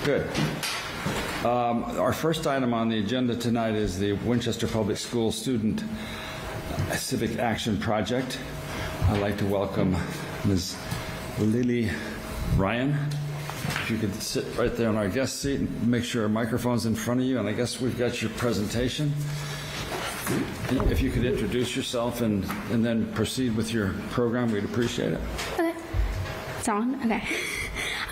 Good. Our first item on the agenda tonight is the Winchester Public Schools Student Civic Action Project. I'd like to welcome Ms. Lily Ryan. If you could sit right there on our guest seat and make sure our microphone's in front of you, and I guess we've got your presentation. If you could introduce yourself and then proceed with your program, we'd appreciate it. Okay. It's on? Okay.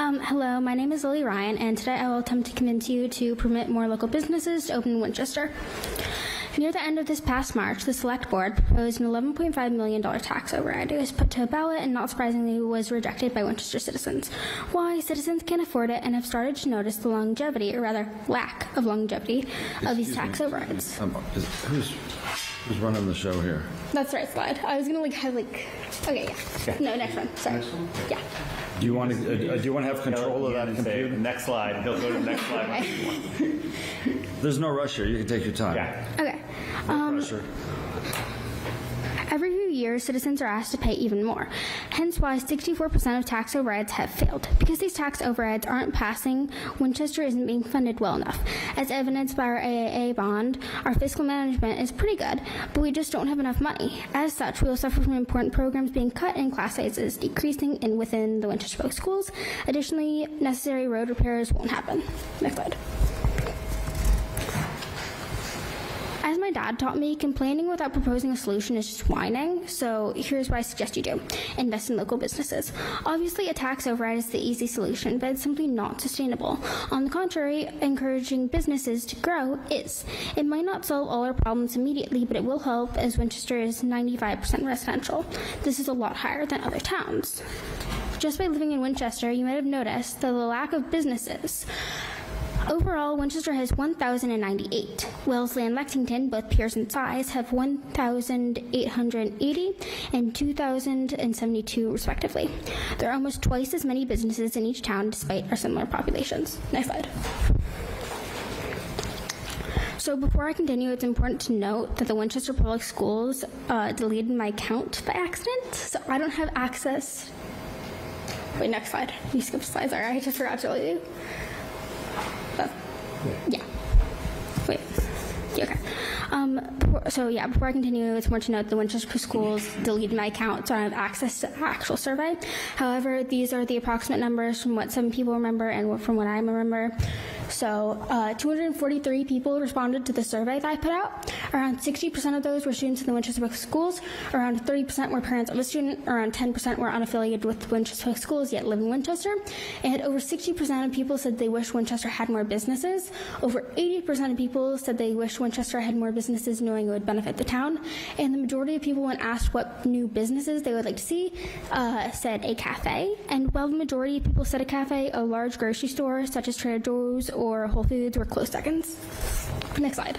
Hello, my name is Lily Ryan, and today I will attempt to convince you to permit more local businesses to open in Winchester. Near the end of this past March, the Select Board proposed an $11.5 million tax override. It was put to a ballot and, not surprisingly, was rejected by Winchester citizens. Why? Citizens can't afford it and have started to notice the longevity, or rather lack of longevity, of these tax overrides. Who's running the show here? That's the right slide. I was going to okay, yeah. No, next one. Sorry. Next one? Yeah. Do you want to have control of that computer? Next slide. He'll go to the next slide. There's no rush here. You can take your time. Yeah. Okay. No pressure. Every few years, citizens are asked to pay even more. Hence why 64% of tax overrides have failed. Because these tax overrides aren't passing, Winchester isn't being funded well enough. As evidenced by our AAA bond, our fiscal management is pretty good, but we just don't have enough money. As such, we will suffer from important programs being cut and class sizes decreasing within the Winchester Public Schools. Additionally, necessary road repairs won't happen. Next slide. As my dad taught me, complaining without proposing a solution is just whining, so here's what I suggest you do. Invest in local businesses. Obviously, a tax override is the easy solution, but it's simply not sustainable. On the contrary, encouraging businesses to grow is. It might not solve all our problems immediately, but it will help, as Winchester is 95% residential. This is a lot higher than other towns. Just by living in Winchester, you might have noticed that the lack of businesses. Overall, Winchester has 1,098. Wellesley and Lexington, both peers in size, have 1,880 and 2,072 respectively. There are almost twice as many businesses in each town despite our similar populations. Next slide. So before I continue, it's important to note that the Winchester Public Schools deleted my account by accident, so I don't have access. Wait, next slide. You skipped slides. Sorry, I just forgot to tell you. Yeah. Wait. Yeah, okay. Before I continue, it's more to note the Winchester Schools deleted my account, so I don't have access to the actual survey. However, these are the approximate numbers from what some people remember and from what I remember. So 243 people responded to the survey that I put out. Around 60% of those were students in the Winchester Public Schools. Around 30% were parents of a student. Around 10% were unaffiliated with Winchester Public Schools yet live in Winchester. And over 60% of people said they wish Winchester had more businesses. Over 80% of people said they wish Winchester had more businesses, knowing it would benefit the town. And the majority of people, when asked what new businesses they would like to see, said a cafe. And while the majority of people said a cafe, a large grocery store such as Trader Joe's or Whole Foods were close seconds. Next slide.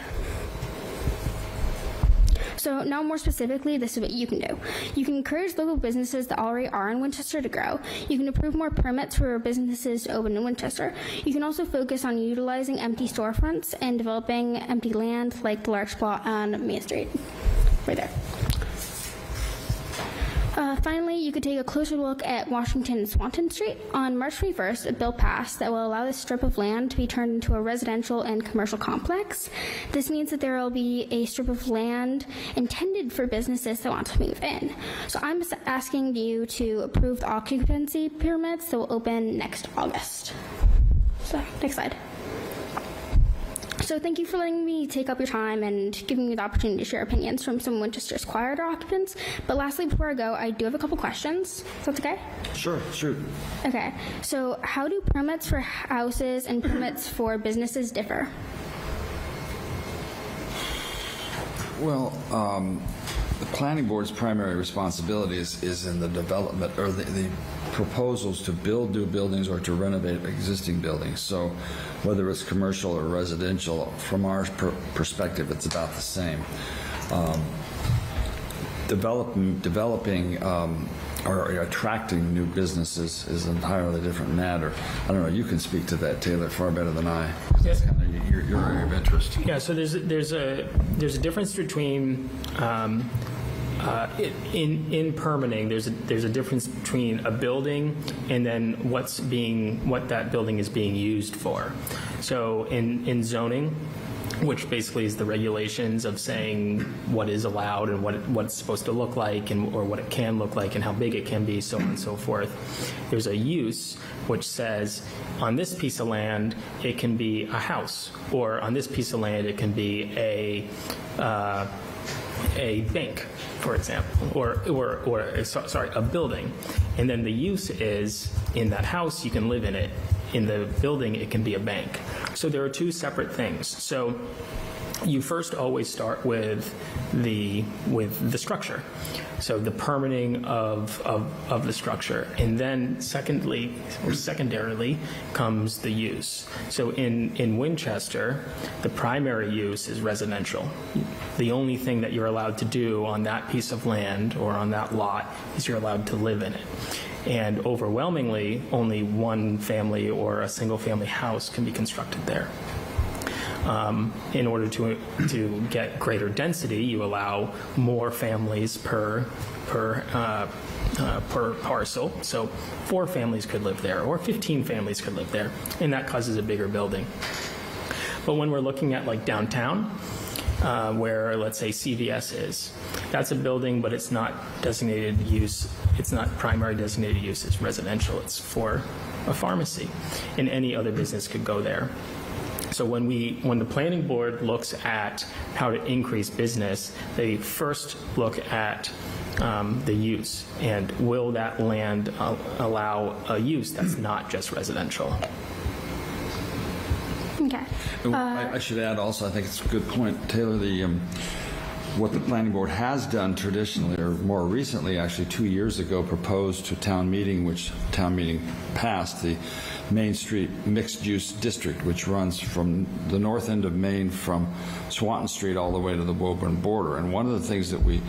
So now more specifically, this is what you can do. You can encourage local businesses that already are in Winchester to grow. You can approve more permits for businesses to open in Winchester. You can also focus on utilizing empty storefronts and developing empty land like the large plot on Main Street. Right there. Finally, you could take a closer look at Washington and Swanton Street. On March 21st, a bill passed that will allow this strip of land to be turned into a residential and commercial complex. This means that there will be a strip of land intended for businesses that want to move in. So I'm just asking you to approve the occupancy permits that will open next August. So, next slide. So thank you for letting me take up your time and giving me the opportunity to share opinions from some Winchester's quieter occupants. But lastly, before I go, I do have a couple questions. Is that okay? Sure, shoot. Okay. So how do permits for houses and permits for businesses differ? Well, the planning board's primary responsibility is in the development or the proposals to build new buildings or to renovate existing buildings. So whether it's commercial or residential, from our perspective, it's about the same. Developing or attracting new businesses is an entirely different matter. I don't know, you can speak to that, Taylor, far better than I. That's kind of your area of interest. Yeah, so there's a difference between in permitting, there's a difference between a building and then what that building is being used for. So in zoning, which basically is the regulations of saying what is allowed and what it's supposed to look like, or what it can look like and how big it can be, so on and so forth. There's a use which says on this piece of land it can be a house, or on this piece of land it can be a bank, for example, or a building. And then the use is in that house you can live in it. In the building it can be a bank. So there are two separate things. So you first always start with the structure. So the permitting of the structure, and then secondarily comes the use. So in Winchester, the primary use is residential. The only thing that you're allowed to do on that piece of land or on that lot is you're allowed to live in it. And overwhelmingly, only one family or a single family house can be constructed there. In order to get greater density, you allow more families per parcel. So 4 families could live there, or 15 families could live there, and that causes a bigger building. But when we're looking at like downtown, where let's say CVS is, that's a building, but it's not designated use. It's not primary designated use. It's residential. It's for a pharmacy, and any other business could go there. So when the planning board looks at how to increase business, they first look at the use, and will that land allow a use that's not just residential? Okay. I should add also, I think it's a good point, Taylor, what the planning board has done traditionally, or more recently, actually 2 years ago, proposed to town meeting, which town meeting passed, the Main Street Mixed-Use District, which runs from the north end of Maine from Swanton Street all the way to the Woburn border. And one of the things that we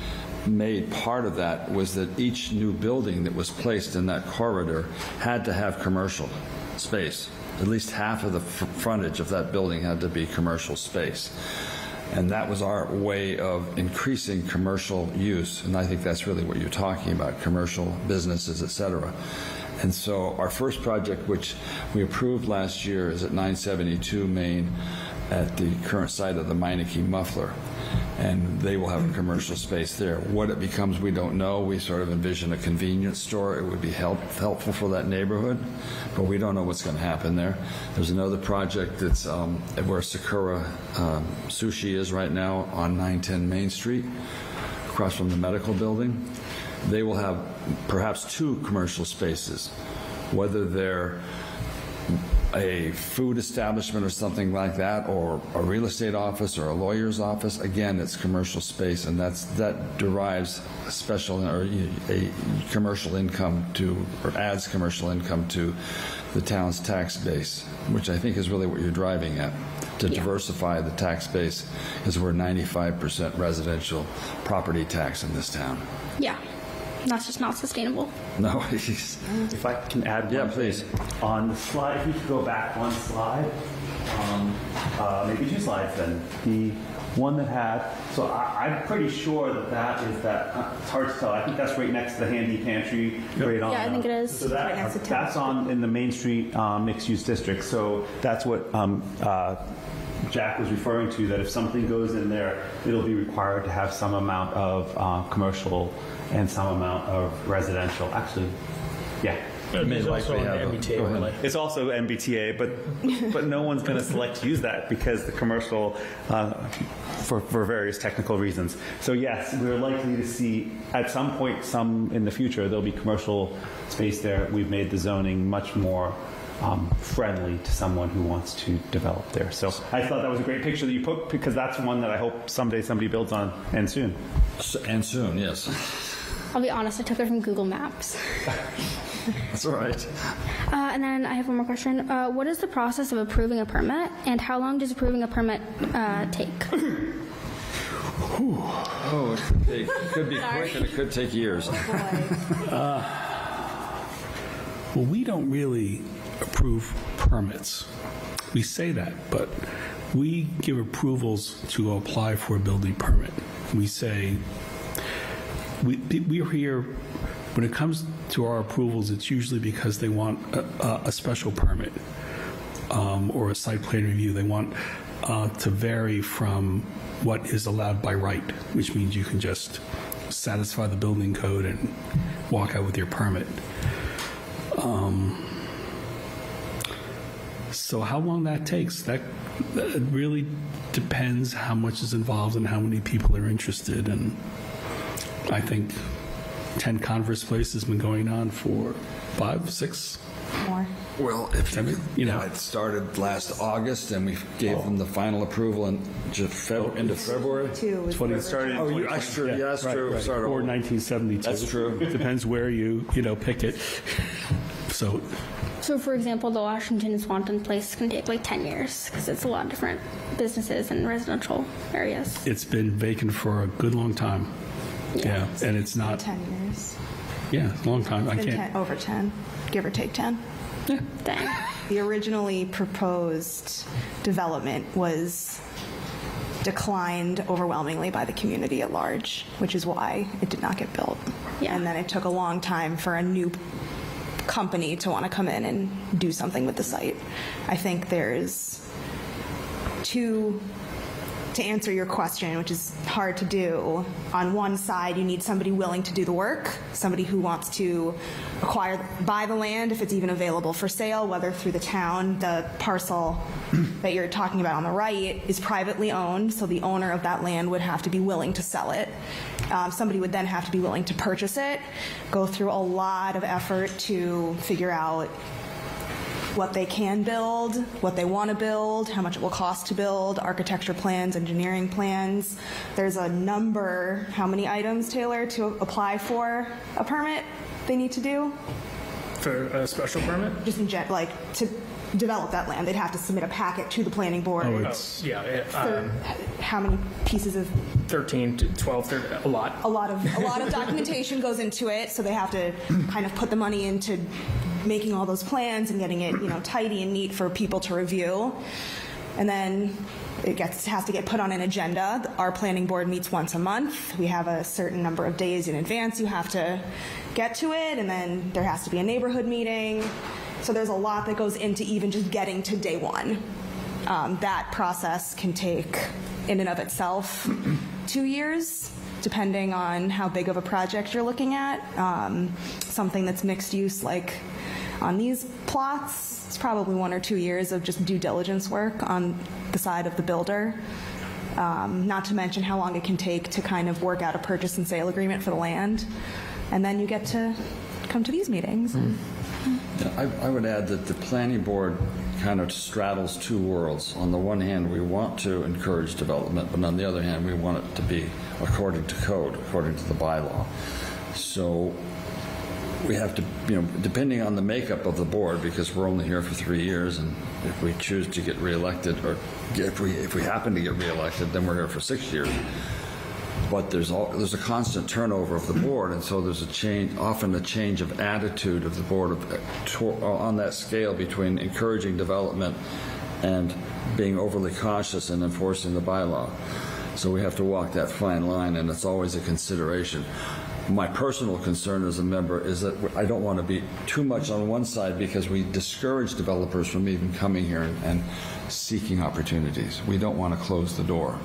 made part of that was that each new building that was placed in that corridor had to have commercial space. At least half of the frontage of that building had to be commercial space. And that was our way of increasing commercial use. And I think that's really what you're talking about, commercial businesses, et cetera. And so our first project, which we approved last year, is at 972 Main at the current site of the Meineke Muffler. And they will have a commercial space there. What it becomes, we don't know. We sort of envision a convenience store. It would be helpful for that neighborhood, but we don't know what's going to happen there. There's another project that's where Sakura Sushi is right now on 910 Main Street, across from the medical building. They will have perhaps 2 commercial spaces, whether they're a food establishment or something like that, or a real estate office or a lawyer's office. Again, it's commercial space, and that derives a special or a commercial income to, or adds commercial income to the town's tax base, which I think is really what you're driving at, to diversify the tax base, because we're 95% residential property tax in this town. Yeah. That's just not sustainable. No. If I can add one Yeah, please. thing. On the slide, if you could go back one slide, maybe 2 slides then. The one that had, so I'm pretty sure that is that, it's hard to tell. I think that's right next to the handy pantry, right on. Yeah, I think it is. So that's on in the Main Street mixed-use district. So that's what Jack was referring to, that if something goes in there, it'll be required to have some amount of commercial and some amount of residential. Actually, yeah. There's also an MBTA overlay. It's also MBTA, but no one's going to select to use that because the commercial, for various technical reasons. So yes, we're likely to see at some point, some in the future, there'll be commercial space there. We've made the zoning much more friendly to someone who wants to develop there. So I thought that was a great picture that you put, because that's one that I hope someday somebody builds on, and soon. And soon, yes. I'll be honest, I took it from Google Maps. That's all right. And then I have one more question. What is the process of approving a permit, and how long does approving a permit take? Oh, it could be quick, and it could take years. Well, we don't really approve permits. We say that, but we give approvals to apply for a building permit. We say, we're here, when it comes to our approvals, it's usually because they want a special permit or a site plan review. They want to vary from what is allowed by right, which means you can just satisfy the building code and walk out with your permit. So how long that takes, that really depends how much is involved and how many people are interested. And I think 10 Converse Place has been going on for 5, 6. More. Well, if You know. it started last August, and we gave them the final approval in into February. It started. Oh, that's true. Yeah, that's true. Right. Sorry. Or 1972. That's true. It depends where you pick it. So So, for example, the Washington Swanton place can take like 10 years because it's a lot of different businesses and residential areas. it's been vacant for a good long time. Yeah, and it's not. 10 years. Yeah, a long time. I Been can't. 10, over 10, give or take 10. Dang. The originally proposed development was declined overwhelmingly by the community at large, which is why it did not get built. Yeah. And then it took a long time for a new company to want to come in and do something with the site. I think there's to answer your question, which is hard to do. On one side, you need somebody willing to do the work, somebody who wants to buy the land if it's even available for sale, whether through the town. The parcel that you're talking about on the right is privately owned, so the owner of that land would have to be willing to sell it. Somebody would then have to be willing to purchase it, go through a lot of effort to figure out what they can build, what they want to build, how much it will cost to build, architecture plans, engineering plans. There's a number, how many items, Taylor, to apply for a permit they need to do? For a special permit? Just in to develop that land, they'd have to submit a packet to the planning board. Yeah, For how many pieces of 13 to 12, 13, a lot. a lot of documentation goes into it, so they have to kind of put the money into making all those plans and getting it, tidy and neat for people to review. And then it has to get put on an agenda. Our planning board meets once a month. We have a certain number of days in advance you have to get to it, and then there has to be a neighborhood meeting. So there's a lot that goes into even just getting to day one. That process can take, in and of itself, 2 years, depending on how big of a project you're looking at. Something that's mixed use, like on these plots, it's probably 1 or 2 years of just due diligence work on the side of the builder. Not to mention how long it can take to kind of work out a purchase and sale agreement for the land. And then you get to come to these meetings. I would add that the planning board kind of straddles two worlds. On the one hand, we want to encourage development, but on the other hand, we want it to be according to code, according to the bylaw. So we have to, depending on the makeup of the board, because we're only here for 3 years, and if we choose to get reelected, or if we happen to get reelected, then we're here for 6 years. But there's a constant turnover of the board, and so there's often a change of attitude of the board on that scale between encouraging development and being overly cautious and enforcing the bylaw. So we have to walk that fine line, and it's always a consideration. My personal concern as a member is that I don't want to be too much on one side because we discourage developers from even coming here and seeking opportunities. We don't want to close the door.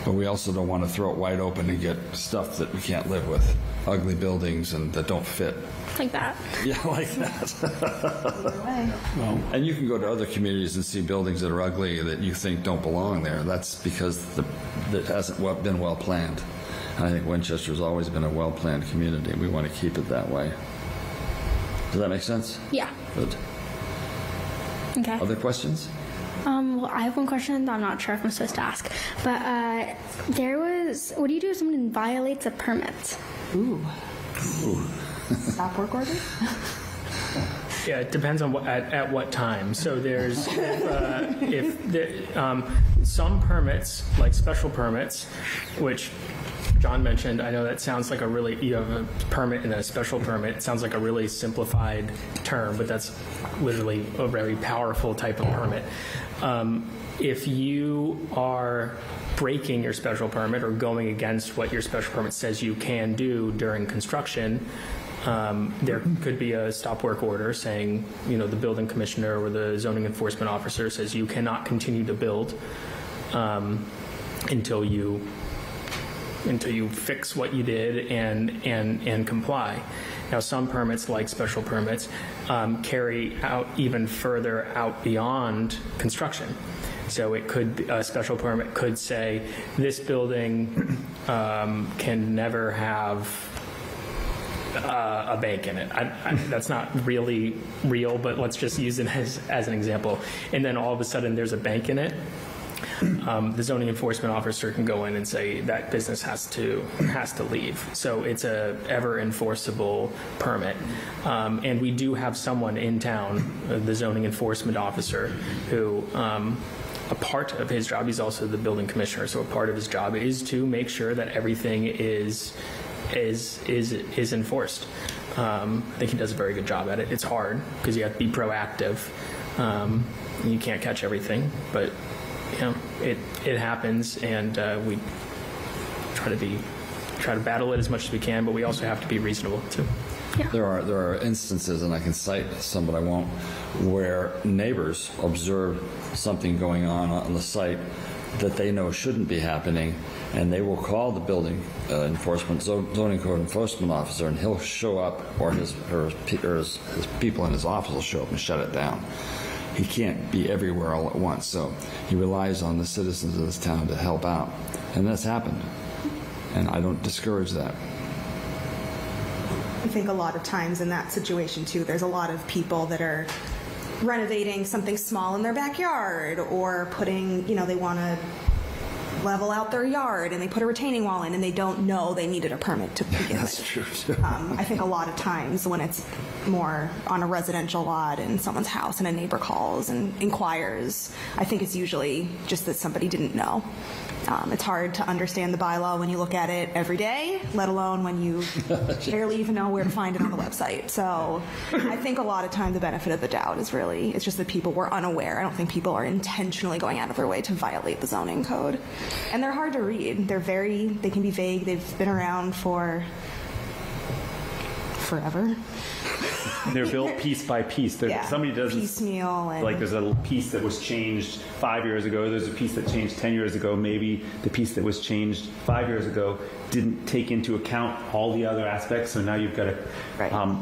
But we also don't want to throw it wide open and get stuff that we can't live with, ugly buildings and that don't fit. Like that. Yeah, like that. And you can go to other communities and see buildings that are ugly that you think don't belong there. That's because it hasn't been well planned. And I think Winchester's always been a well-planned community. We want to keep it that way. Does that make sense? Yeah. Good. Okay. Other questions? Well, I have one question that I'm not sure if I'm supposed to ask. But what do you do if someone violates a permit? Ooh. Stop work order? Yeah, it depends on at what time. So there's some permits, like special permits, which John mentioned, I know that sounds like you have a permit and a special permit. It sounds like a really simplified term, but that's literally a very powerful type of permit. If you are breaking your special permit or going against what your special permit says you can do during construction, there could be a stop work order saying, the building commissioner or the zoning enforcement officer says you cannot continue to build until you fix what you did and comply. Now, some permits, like special permits, carry out even further out beyond construction. So a special permit could say this building can never have a bank in it. That's not really real, but let's just use it as an example. And then all of a sudden there's a bank in it. The zoning enforcement officer can go in and say that business has to leave. So it's a ever enforceable permit. And we do have someone in town, the zoning enforcement officer, who a part of his job, he's also the building commissioner, so a part of his job is to make sure that everything is enforced. I think he does a very good job at it. It's hard because you have to be proactive. You can't catch everything, but it happens, and we try to battle it as much as we can, but we also have to be reasonable too. Yeah. There are instances, and I can cite some, but I won't, where neighbors observe something going on the site that they know shouldn't be happening, and they will call the building zoning code enforcement officer, and he'll show up, or his people in his office will show up and shut it down. He can't be everywhere all at once, so he relies on the citizens of this town to help out, and that's happened, and I don't discourage that. I think a lot of times in that situation too, there's a lot of people that are renovating something small in their backyard, or putting, they want to level out their yard and they put a retaining wall in and they don't know they needed a permit to begin That's with. true too. I think a lot of times when it's more on a residential lot in someone's house and a neighbor calls and inquires, I think it's usually just that somebody didn't know. It's hard to understand the bylaw when you look at it every day, let alone when you barely even know where to find it on the website. So I think a lot of time the benefit of the doubt is really, it's just that people were unaware. I don't think people are intentionally going out of their way to violate the zoning code. And they're hard to read. They can be vague. They've been around for forever. They're built piece by piece. Somebody doesn't piecemeal, and there's a piece that was changed 5 years ago. There's a piece that changed 10 years ago. Maybe the piece that was changed 5 years ago didn't take into account all the other aspects. So now you've got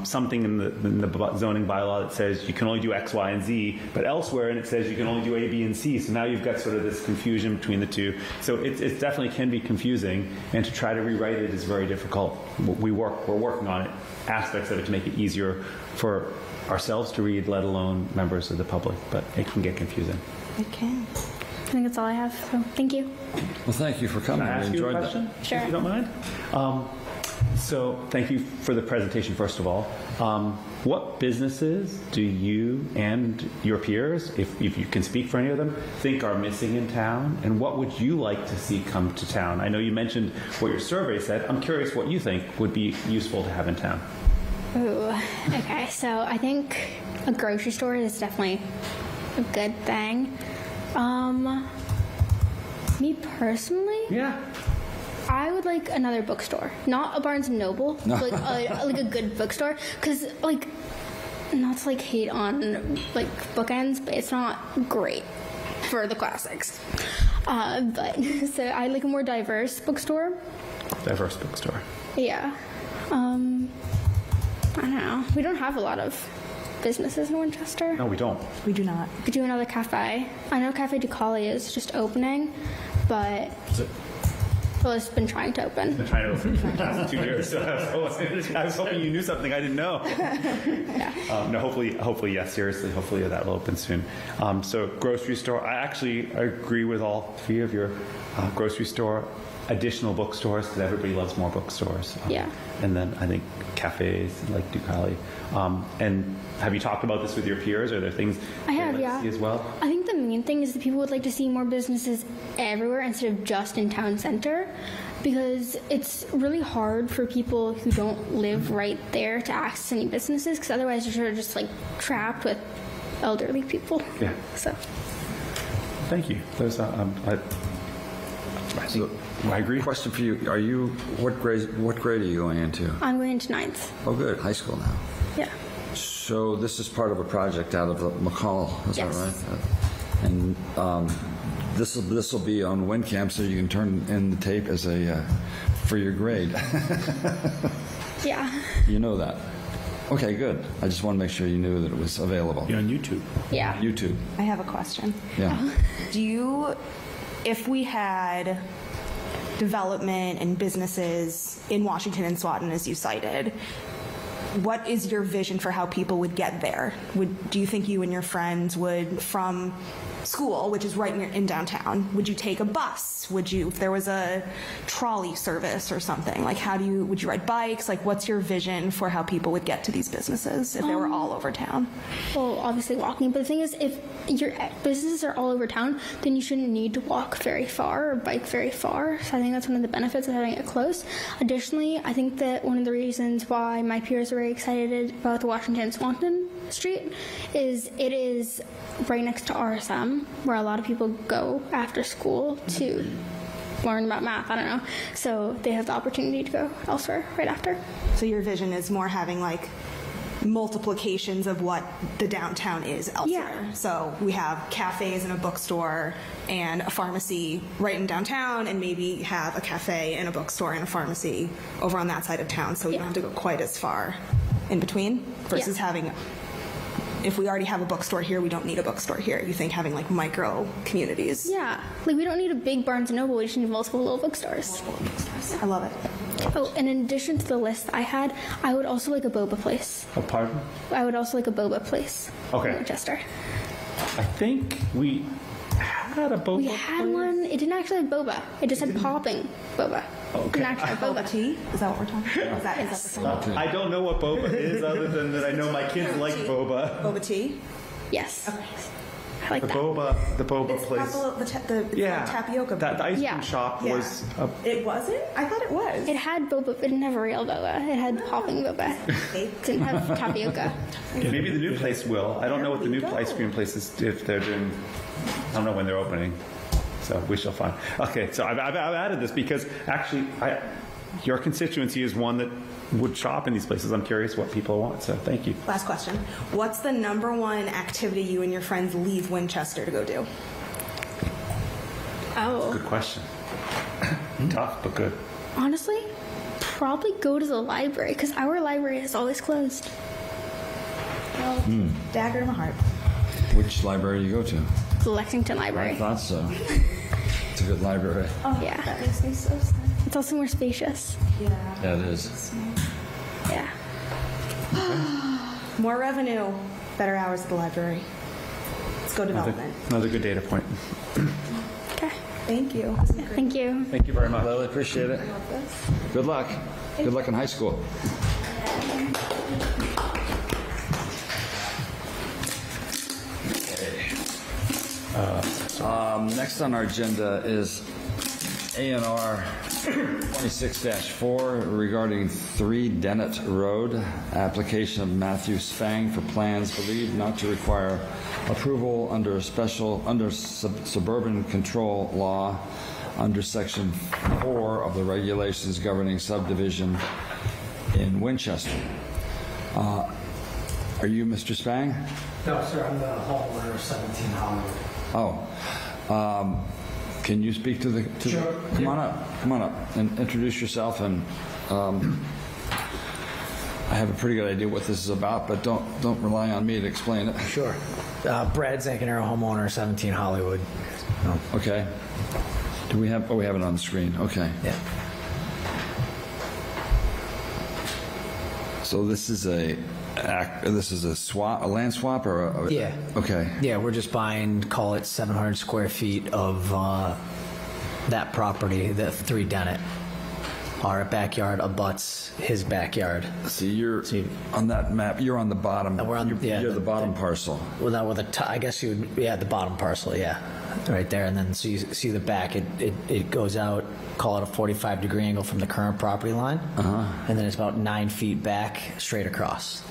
something in the zoning bylaw that says you can only do X, Y, and Z, but elsewhere and it says you can only do A, B, and C. So now you've got sort of this confusion between the two. So it definitely can be confusing, and to try to rewrite it is very difficult. We're working on it, aspects of it, to make it easier for ourselves to read, let alone members of the public, but it can get confusing. it can. I think that's all I have. So thank you. Well, thank you for coming. Can I ask We you a enjoyed question? Sure. If you don't mind? So thank you for the presentation, first of all. What businesses do you and your peers, if you can speak for any of them, think are missing in town? And what would you like to see come to town? I know you mentioned what your survey said. I'm curious what you think would be useful to have in town. Ooh, okay. So I think a grocery store is definitely a good thing. Me personally, Yeah. I would like another bookstore, not a Barnes and Noble, but like a good bookstore, because not to hate on bookends, but it's not great for the classics. But so I like a more diverse bookstore. Diverse bookstore. Yeah. I don't know. We don't have a lot of businesses in Winchester. No, we don't. We do not. We could do another cafe. I know Cafe DuCali is just opening, but Well, it's been trying to open. Been trying to open for the past 2 years, so I was hoping you knew something I didn't know. No, hopefully, yes, seriously, hopefully that will open soon. So grocery store, I actually agree with all three of your grocery store, additional bookstores, because everybody loves more bookstores. Yeah. And then I think cafes like Ducali. And have you talked about this with your peers? Are there things I they'd have, like to yeah. see as well? I think the main thing is that people would like to see more businesses everywhere instead of just in town center, because it's really hard for people who don't live right there to access any businesses, because otherwise you're sort of just like trapped with elderly people. Yeah. So Thank you. Those, I agree. Question for you: what grade are you going into? I'm going into 9th. Oh, good, high school now. Yeah. So this is part of a project out of McCall, is Yes. that right? And this will be on WinCamp, so you can turn in the tape as for your grade. Yeah. You know that. Okay, good. I just want to make sure you knew that it was available. Be on YouTube. Yeah. YouTube. I have a question. Yeah. If we had development and businesses in Washington and Swanton, as you cited, what is your vision for how people would get there? Do you think you and your friends would, from school, which is right in downtown, would you take a bus? Would you, if there was a trolley service or something, like would you ride bikes? Like, what's your vision for how people would get to these businesses if they were all over town? Well, obviously walking, but the thing is, if your businesses are all over town, then you shouldn't need to walk very far or bike very far. So I think that's one of the benefits of having it close. Additionally, I think that one of the reasons why my peers are very excited about the Washington Swanton Street is it is right next to RSM, where a lot of people go after school to learn about math. I don't know. So they have the opportunity to go elsewhere right after. So your vision is more having like multiplications of what the downtown is elsewhere. Yeah. So we have cafes and a bookstore and a pharmacy right in downtown, and maybe have a cafe and a bookstore and a pharmacy over on that side of town, so we don't have to go quite as far in between, versus having, if we already have a bookstore here, we don't need a bookstore here. You think having like micro communities. Yeah, like we don't need a big Barnes & Noble, we just need multiple little bookstores. I love it. Oh, and in addition to the list I had, I would also like a boba place. Oh, pardon? I would also like a boba place. Okay. In Winchester. I think we had a boba. We had one. It didn't actually have boba. It just had popping boba. It didn't actually have boba. Tea? Is that what we're talking about? Is that the same? I don't know what boba is, other than that I know my kids like boba. Boba tea? Yes. I like The that. boba It's place. like tapioca. That ice cream Yeah. shop Yeah. was. It wasn't? I thought it was. It had boba, but it didn't have a real boba. It had popping boba. It didn't have tapioca. Maybe the new place will. I don't know what the new There we ice cream place is, if they're doing. I don't know when they're opening. So we shall find. Okay, so I've added this because actually, your constituency is one that would shop in these places. I'm curious what people want. So thank you. Last question. What's the number one activity you and your friends leave Winchester to go do? Oh. Good question. Tough, but good. Honestly, probably go to the library, because our library is always closed. Well, dagger to my heart. Which library do you go to? The Lexington I Library. thought so. It's a good library. Oh, Yeah. that makes me so sad. It's also more spacious. Yeah. Yeah, it is. Yeah. More revenue, better hours at the library. Let's go development. Another good data point. Okay. Thank you. Thank you. Thank you very much. Really appreciate it. Good luck. Good luck in high school. Next on our agenda is A&R 26-4 regarding 3 Dennett Road, application of Matthew Spang for plans believed not to require approval under suburban control law under section 4 of the regulations governing subdivision in Winchester. Are you Mr. Spang? No, sir, I'm the homeowner of 17 Hollywood. Oh, can you speak to the? Sure. Come on up, and introduce yourself. And I have a pretty good idea what this is about, but don't rely on me to explain it. Sure. Brad Zancanero, homeowner, 17 Hollywood. Okay. Do we have, oh, we have it on the screen, okay. Yeah. So this is a swap, a land swap, or a? Yeah. Okay. Yeah, we're just buying, call it 700 square feet of that property, the 3 Dennett. Our backyard abuts his backyard. See, you're, on that map, you're on the bottom. We're on- yeah, You're the bottom parcel. Well, that with I guess you would, yeah, the bottom parcel, yeah, right there. And then so you see the back, it goes out, call it a 45-degree angle from the current property line. And then it's about 9 feet back, straight across.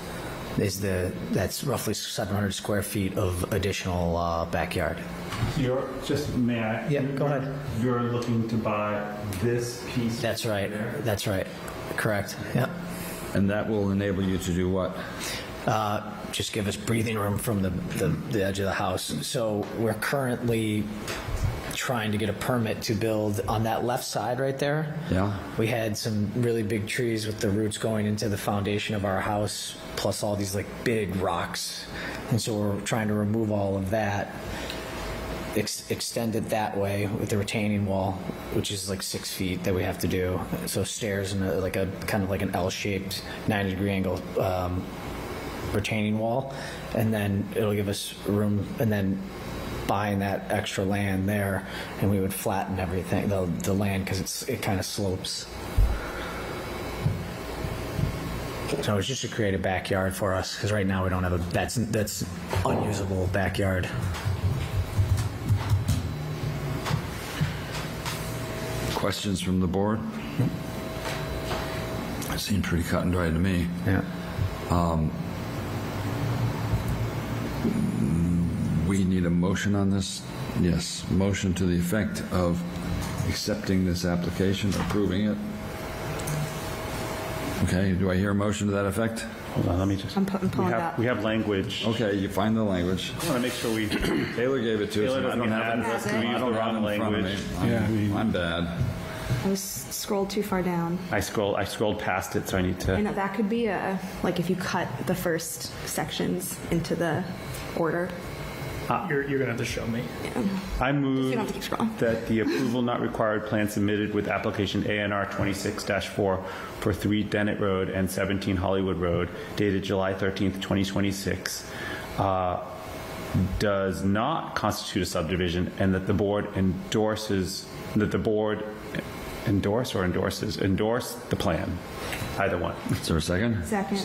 That's roughly 700 square feet of additional backyard. May I? Yeah, go ahead. You're looking to buy this piece? That's right. That's right. Correct. Yeah. And that will enable you to do what? Just give us breathing room from the edge of the house. So we're currently trying to get a permit to build on that left side right there. Yeah. We had some really big trees with the roots going into the foundation of our house, plus all these like big rocks. And so we're trying to remove all of that, extend it that way with the retaining wall, which is like 6 feet that we have to do. So stairs and like a kind of like an L-shaped 90-degree angle retaining wall, and then it'll give us room, and then buying that extra land there, and we would flatten everything, the land, because it kind of slopes. So it's just to create a backyard for us, because right now we don't have that's unusable backyard. Questions from the board? It seemed pretty cut and dry to me. Yeah. We need a motion on this? Yes, motion to the effect of accepting this application, approving it. Okay, do I hear a motion to that effect? Hold on, let me just. I'm pulling it up. We have language. Okay, you find the language. I want to make sure we. Taylor gave it to us. Taylor and I doesn't don't get have it. mad at us if we I use don't the have it wrong in front of me. language. I'm bad. I was scrolled too far down. I scrolled past it, so I need to. And that could be like if you cut the first sections into the order. You're going to have to show me. I move You don't have to keep scrolling. that the approval not required plan submitted with application ANR 26-4 for 3 Dennett Road and 17 Hollywood Road dated July 13th, 2026 does not constitute a subdivision, and that the board endorse the plan. Either one. Is there a second? Second.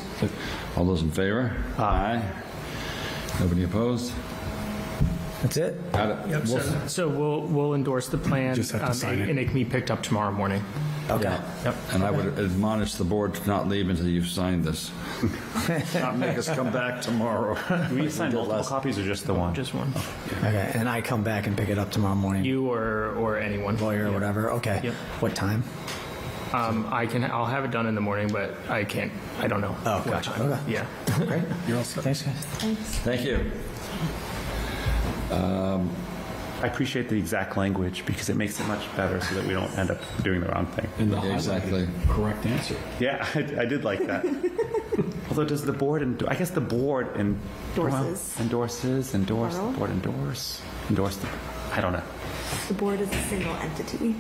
All those in favor? Aye. Nobody opposed? That's it. Got it. Yep. So we'll endorse the plan, Just have to sign it. and it can be picked up tomorrow morning. Okay. Yep. And I would admonish the board to not leave until you've signed this. Not make us come back tomorrow. Do we sign multiple copies or just the one? Just one. Okay. And I come back and pick it up tomorrow morning. You or anyone. Lawyer or Yep. whatever. Okay. Yep. What time? I'll have it done in the morning, but I don't know. Oh, what gotcha. time. Okay. Yeah. Great. You're all set. Thanks, guys. Thank you. I appreciate the exact language because it makes it much better so that we don't end up doing the wrong thing. And the Yeah, exactly. correct answer. Yeah, I did like that. Although does the board, I guess the board Endorses. endorse, Plural. the board endorse, I don't know. The board is a single entity.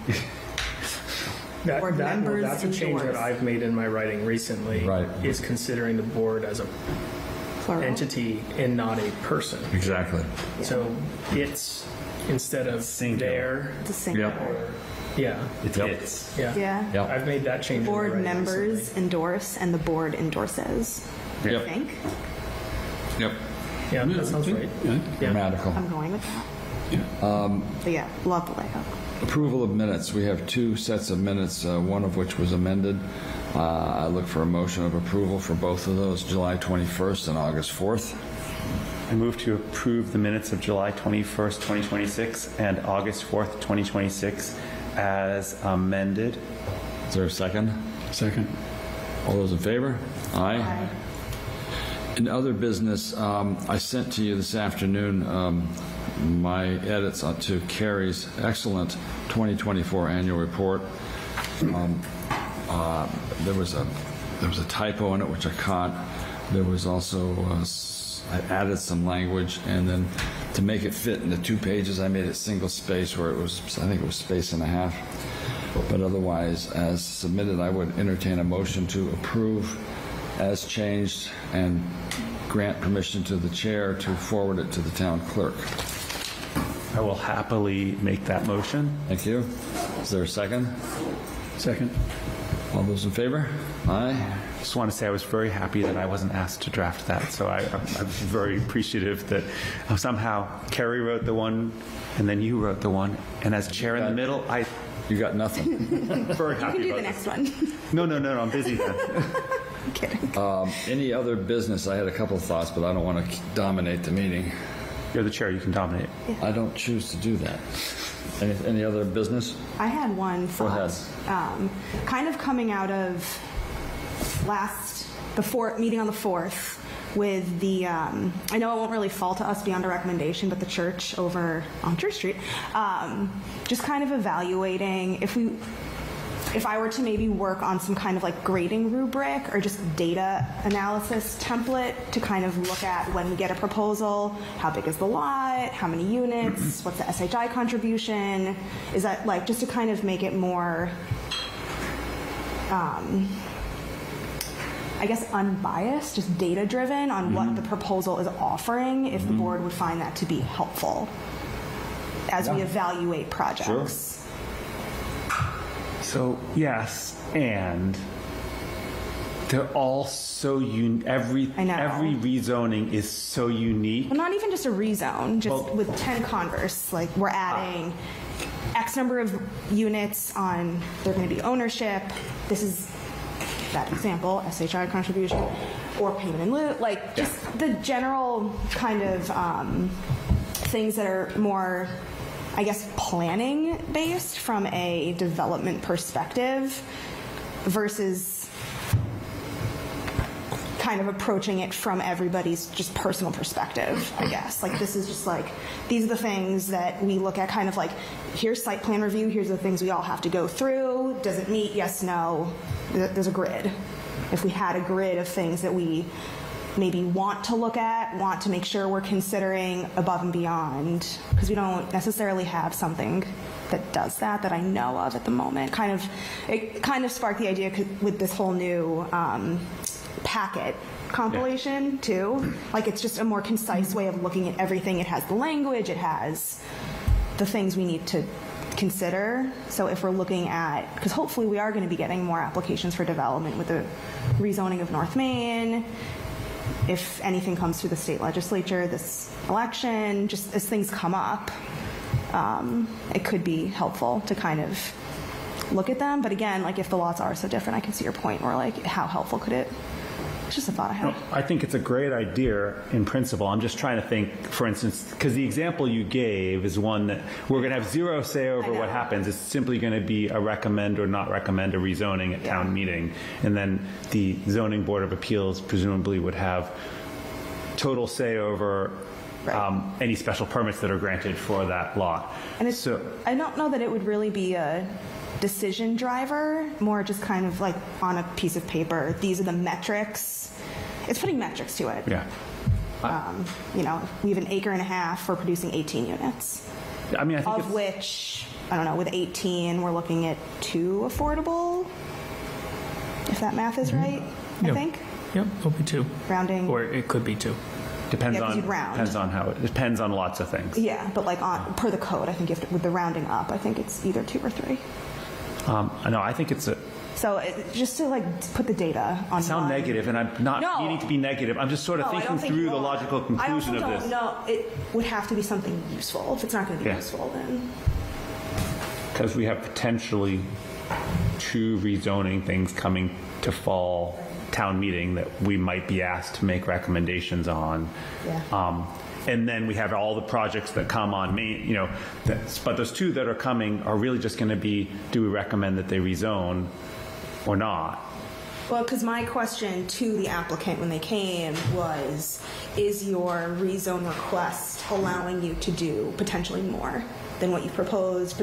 Board That's members a change that endorse. I've made in my writing recently. Right. Is considering the board as a Plural. entity and not a person. Exactly. So it's instead of their. It's a single. Yep. Yeah. Yep. Yeah. Yeah. Yep. I've made that change. in my Board writing members recently. endorse and the board endorses. I Yep. think. Yep. Yeah, that sounds right. Yeah. Yeah. Grammatical. I'm going with that. But yeah, love the layout. Approval of minutes. We have 2 sets of minutes, one of which was amended. I look for a motion of approval for both of those, July 21st and August 4th. I move to approve the minutes of July 21st, 2026 and August 4th, 2026 as amended. Is there a second? Second. All those in favor? Aye. In other business, I sent to you this afternoon my edits to Carrie's excellent 2024 annual report. There was a typo in it which I caught. There was also I added some language, and then to make it fit in the 2 pages, I made it single space where it was, I think it was space and a half. But otherwise, as submitted, I would entertain a motion to approve as changed and grant permission to the chair to forward it to the town clerk. I will happily make that motion. Thank you. Is there a second? Second. All those in favor? Aye. Just want to say I was very happy that I wasn't asked to draft that, so I'm very appreciative that somehow Kerry wrote the one, and then you wrote the one, and as chair in the middle, I You got nothing. very You happy can do about the this. next one. No, I'm busy then. I'm kidding. Any other business? I had a couple of thoughts, but I don't want to dominate the meeting. You're the chair, you can dominate. I don't choose to do that. Any other business? I had one Go ahead. thought. Kind of coming out of meeting on the 4th with the, I know it won't really fall to us beyond a recommendation, but the church over on Church Street, just kind of evaluating if I were to maybe work on some kind of like grading rubric or just data analysis template to kind of look at when we get a proposal, how big is the lot, how many units, what's the SHI contribution, is that like just to kind of make it more, I guess unbiased, just data driven on what the proposal is offering, if the board would find that to be helpful as we evaluate projects. So, yes, and they're all so every I know. rezoning is so unique. Well, not even just a rezone, just Well- with 10 Converse, like we're adding X number of units on, they're going to be ownership. This is that example, SHI contribution or payment in lieu, like just the general kind of things that are more, I guess, planning based from a development perspective versus kind of approaching it from everybody's just personal perspective, I guess. Like this is just like, these are the things that we look at kind of like, here's site plan review, here's the things we all have to go through. Does it meet? Yes, no. There's a grid. If we had a grid of things that we maybe want to look at, want to make sure we're considering above and beyond, because we don't necessarily have something that does that I know of at the moment. It kind of sparked the idea with this whole new packet compilation too. Like it's just a more concise way of looking at everything. It has the language, it has the things we need to consider. So if we're looking at, because hopefully we are going to be getting more applications for development with the rezoning of North Main, if anything comes through the state legislature this election, just as things come up, it could be helpful to kind of look at them. But again, like if the lots are so different, I can see your point where like how helpful could it? It's just a thought I had. I think it's a great idea in principle. I'm just trying to think, for instance, because the example you gave is one that we're going to have zero say over what happens. It's simply going to be a recommend or not recommend a rezoning at town meeting. And then the zoning board of appeals presumably would have total say over any special permits that are granted for that lot. And it's, I don't know that it would really be a decision driver, more just kind of like on a piece of paper, these are the metrics. It's putting metrics to it. Yeah. You know, we have an acre and a half for producing 18 units, I mean, I think of which, I don't know, with 18, we're looking at 2 affordable, if that math is right, I Yeah. think. Yep, it'll be 2. Rounding. Or it could be 2. depends Yeah, 'cause on you'd round. how it depends on lots of things. Yeah, but like per the code, I think you have to, with the rounding up, I think it's either 2 or 3. No, I think it's So just to like put the data on sound one. negative, and I'm not No. meaning to be negative. I'm just sort of No, I thinking don't think through you the are. logical conclusion I of also this. don't know. It would have to be something useful. If it's not going to be Yeah. useful, then Because we have potentially 2 rezoning things coming to fall town meeting that we might be asked to make recommendations on. Yeah. And then we have all the projects that come on main, you know, but those 2 that are coming are really just going to be, do we recommend that they rezone or not? Well, because my question to the applicant when they came was, is your rezone request allowing you to do potentially more than what you proposed?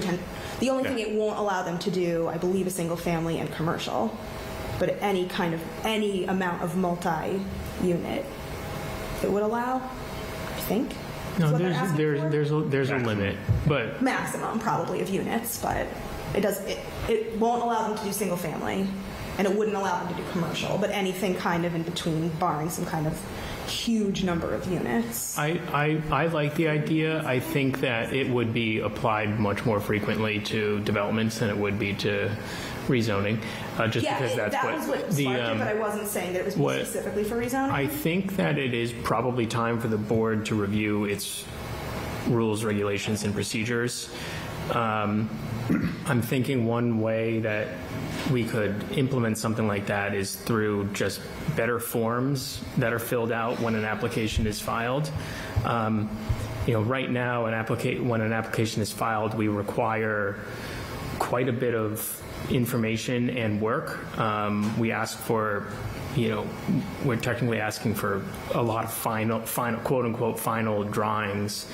The only thing it won't allow them to do, I believe, is single family and commercial. But any amount of multi-unit it would allow, I think. No, Is what they're asking for. there's a limit, but Maximum probably of units, but it won't allow them to do single family, and it wouldn't allow them to do commercial, but anything kind of in between, barring some kind of huge number of units. I like the idea. I think that it would be applied much more frequently to developments than it would be to rezoning, just because that's that what was what the sparked it, but I wasn't saying that it was what- specifically for rezoning. I think that it is probably time for the board to review its rules, regulations, and procedures. I'm thinking one way that we could implement something like that is through just better forms that are filled out when an application is filed. Right now, when an application is filed, we require quite a bit of information and work. We ask for, we're technically asking for a lot of final, quote unquote, final drawings.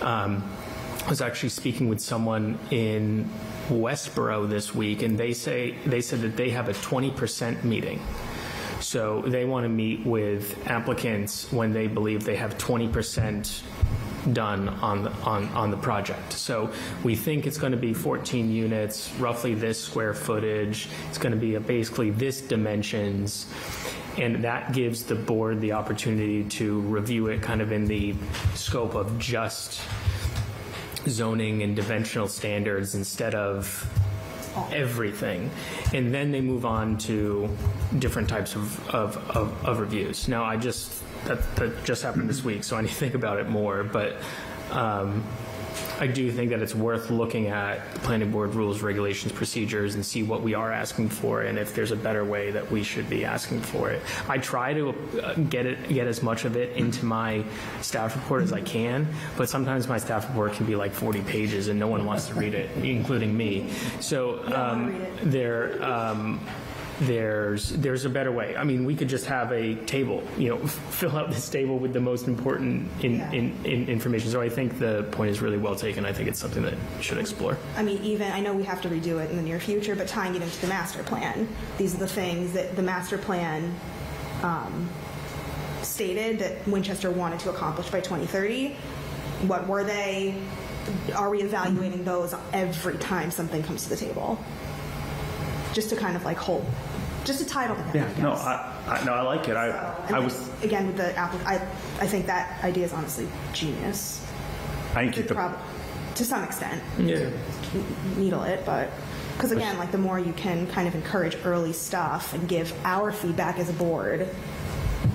I was actually speaking with someone in Westboro this week, and they said that they have a 20% meeting. So they want to meet with applicants when they believe they have 20% done on the project. So we think it's going to be 14 units, roughly this square footage. It's going to be basically this dimensions. And that gives the board the opportunity to review it kind of in the scope of just zoning and dimensional standards instead of everything. And then they move on to different types of reviews. Now, that just happened this week, so I need to think about it more. But I do think that it's worth looking at the planning board rules, regulations, procedures, and see what we are asking for, and if there's a better way that we should be asking for it. I try to get as much of it into my staff report as I can, but sometimes my staff report can be like 40 pages, and no one wants to read it, including me. So there's a better way. I mean, we could just have a table, fill out this table with the most important information. So I think the point is really well taken. I think it's something that we should explore. I mean, I know we have to redo it in the near future, but tying it into the master plan, these are the things that the master plan stated that Winchester wanted to accomplish by 2030. What were they? Are we evaluating those every time something comes to the table? Just to kind of like just to tie it all together. Yeah, I like it. I was again with the I think that idea is honestly genius. I think To some extent, Yeah. needle it, but because again, like the more you can kind of encourage early stuff and give our feedback as a board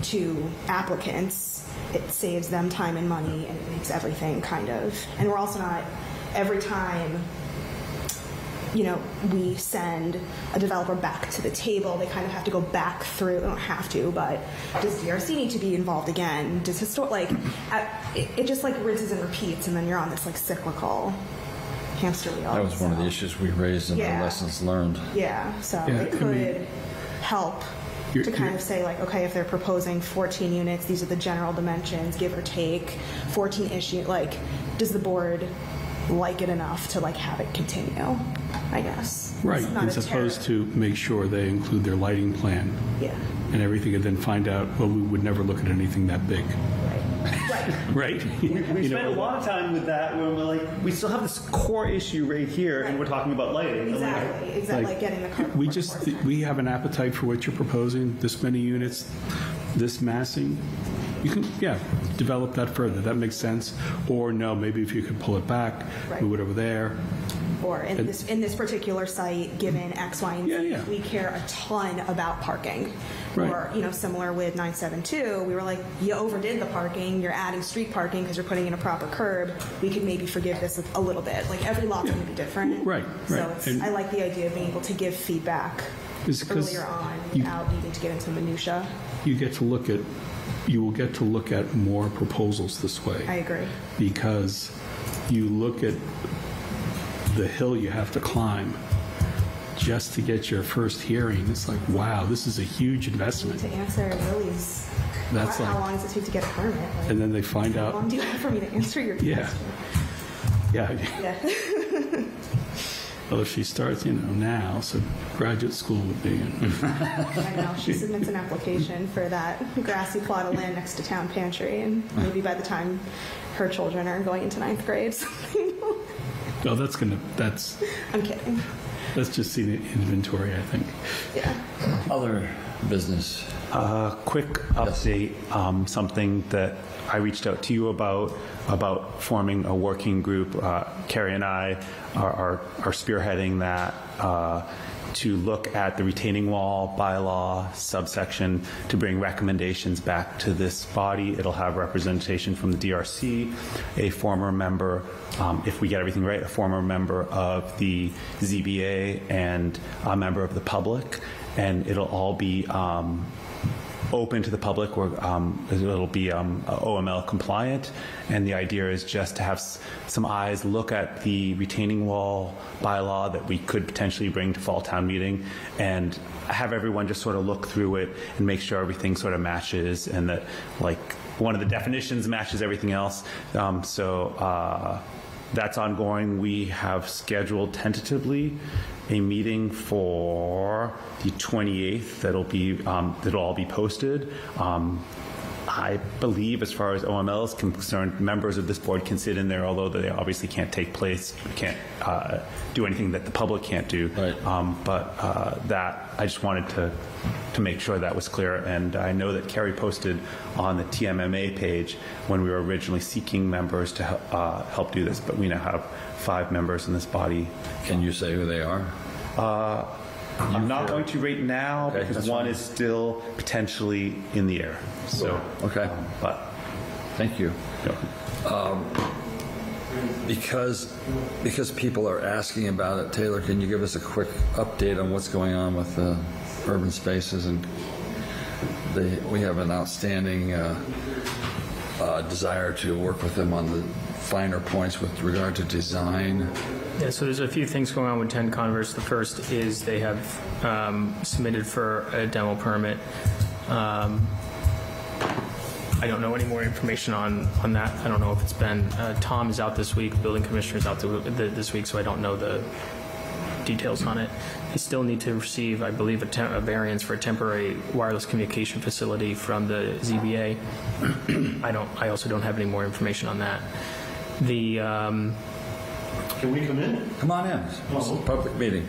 to applicants, it saves them time and money, and it makes everything kind of. And we're also not every time. We send a developer back to the table, they kind of have to go back through, they don't have to, but does DRC need to be involved again? Does it just like rinses and repeats, and then you're on this like cyclical hamster wheel. That was one of the issues we raised in Yeah. our lessons learned. Yeah, so Yeah, it could help to kind of say like, okay, if they're proposing 14 units, these are the general dimensions, give or take, 14 issue, like, does the board like it enough to like have it continue, I guess. Right, It's not as a opposed terror. to make sure they include their lighting plan Yeah, and everything, and then find out, well, we would never look at anything that big, right. right? we spent a lot of time with that when we're like, we still have this core issue right here, and we're talking about lighting. Exactly, like getting the cart We before the horse. we have an appetite for what you're proposing, this many units, this massing. You can, develop that further. That makes sense. Or no, maybe if you could pull it back, Right. move it over there. Or in this particular site, given X, Y, and Z, Yeah. we care a ton about parking. Right. Or, similar with 972, we were like, you overdid the parking, you're adding street parking because you're putting in a proper curb. We could maybe forgive this a little bit. Like every lot's going to be different. Right, So right. And- I like the idea of being able to give feedback Is 'cause earlier on you- without needing to get into minutia. You will get to look at more proposals this way. I agree. Because you look at the hill you have to climb just to get your first hearing. It's like, wow, this is a huge investment. To answer Lily's, That's how like- long does it take to get a permit? Like, And then they find how out, long do you have for me to answer your Yeah. question? yeah, Yeah. Well, if she starts, now, so graduate school would be. I know, she submits an application for that grassy plot of land next to town pantry, and maybe by the time her children are going into 9th grade. No, that's I'm kidding. Let's just see the inventory, I think. Yeah. Other business. Quick update, something that I reached out to you about forming a working group. Carrie and I are spearheading that to look at the retaining wall bylaw subsection to bring recommendations back to this body. It'll have representation from the DRC, a former member, if we get everything right, a former member of the ZBA, and a member of the public. And it'll all be open to the public, or it'll be OML compliant, and the idea is just to have some eyes look at the retaining wall bylaw that we could potentially bring to fall town meeting, and have everyone just sort of look through it and make sure everything sort of matches, and that like one of the definitions matches everything else. So that's ongoing. We have scheduled tentatively a meeting for the 28th that'll all be posted. I believe, as far as OML is concerned, members of this board can sit in there, although they obviously can't can't do anything that the public can't do. Right. But that, I just wanted to make sure that was clear. And I know that Carrie posted on the TMMA page when we were originally seeking members to help do this, but we now have 5 members in this body. Can you say who they are? I'm not going to right now, Okay, because that's one fine. is still potentially in the air. So, Okay. but Thank you. you Because people are asking about it, Taylor, can you give us a quick update on what's going on with urban spaces? And we have an outstanding desire to work with them on the finer points with regard to design. Yeah, so there's a few things going on with 10 Converse. The first is they have submitted for a demo permit. I don't know any more information on that. I don't know if it's been, Tom is out this week, building commissioner is out this week, so I don't know the details on it. They still need to receive, I believe, a variance for a temporary wireless communication facility from the ZBA. I also don't have any more information on that. Can we come in? Come on in. It's a public meeting.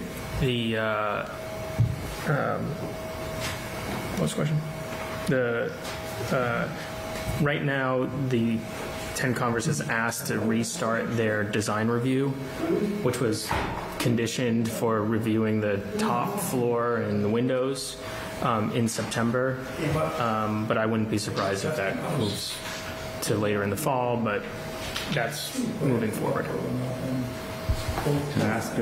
What's the question? Right now, the 10 Converse has asked to restart their design review, which was conditioned for reviewing the top floor and the windows in September. But I wouldn't be surprised if that moves to later in the fall, but that's moving forward. Can I ask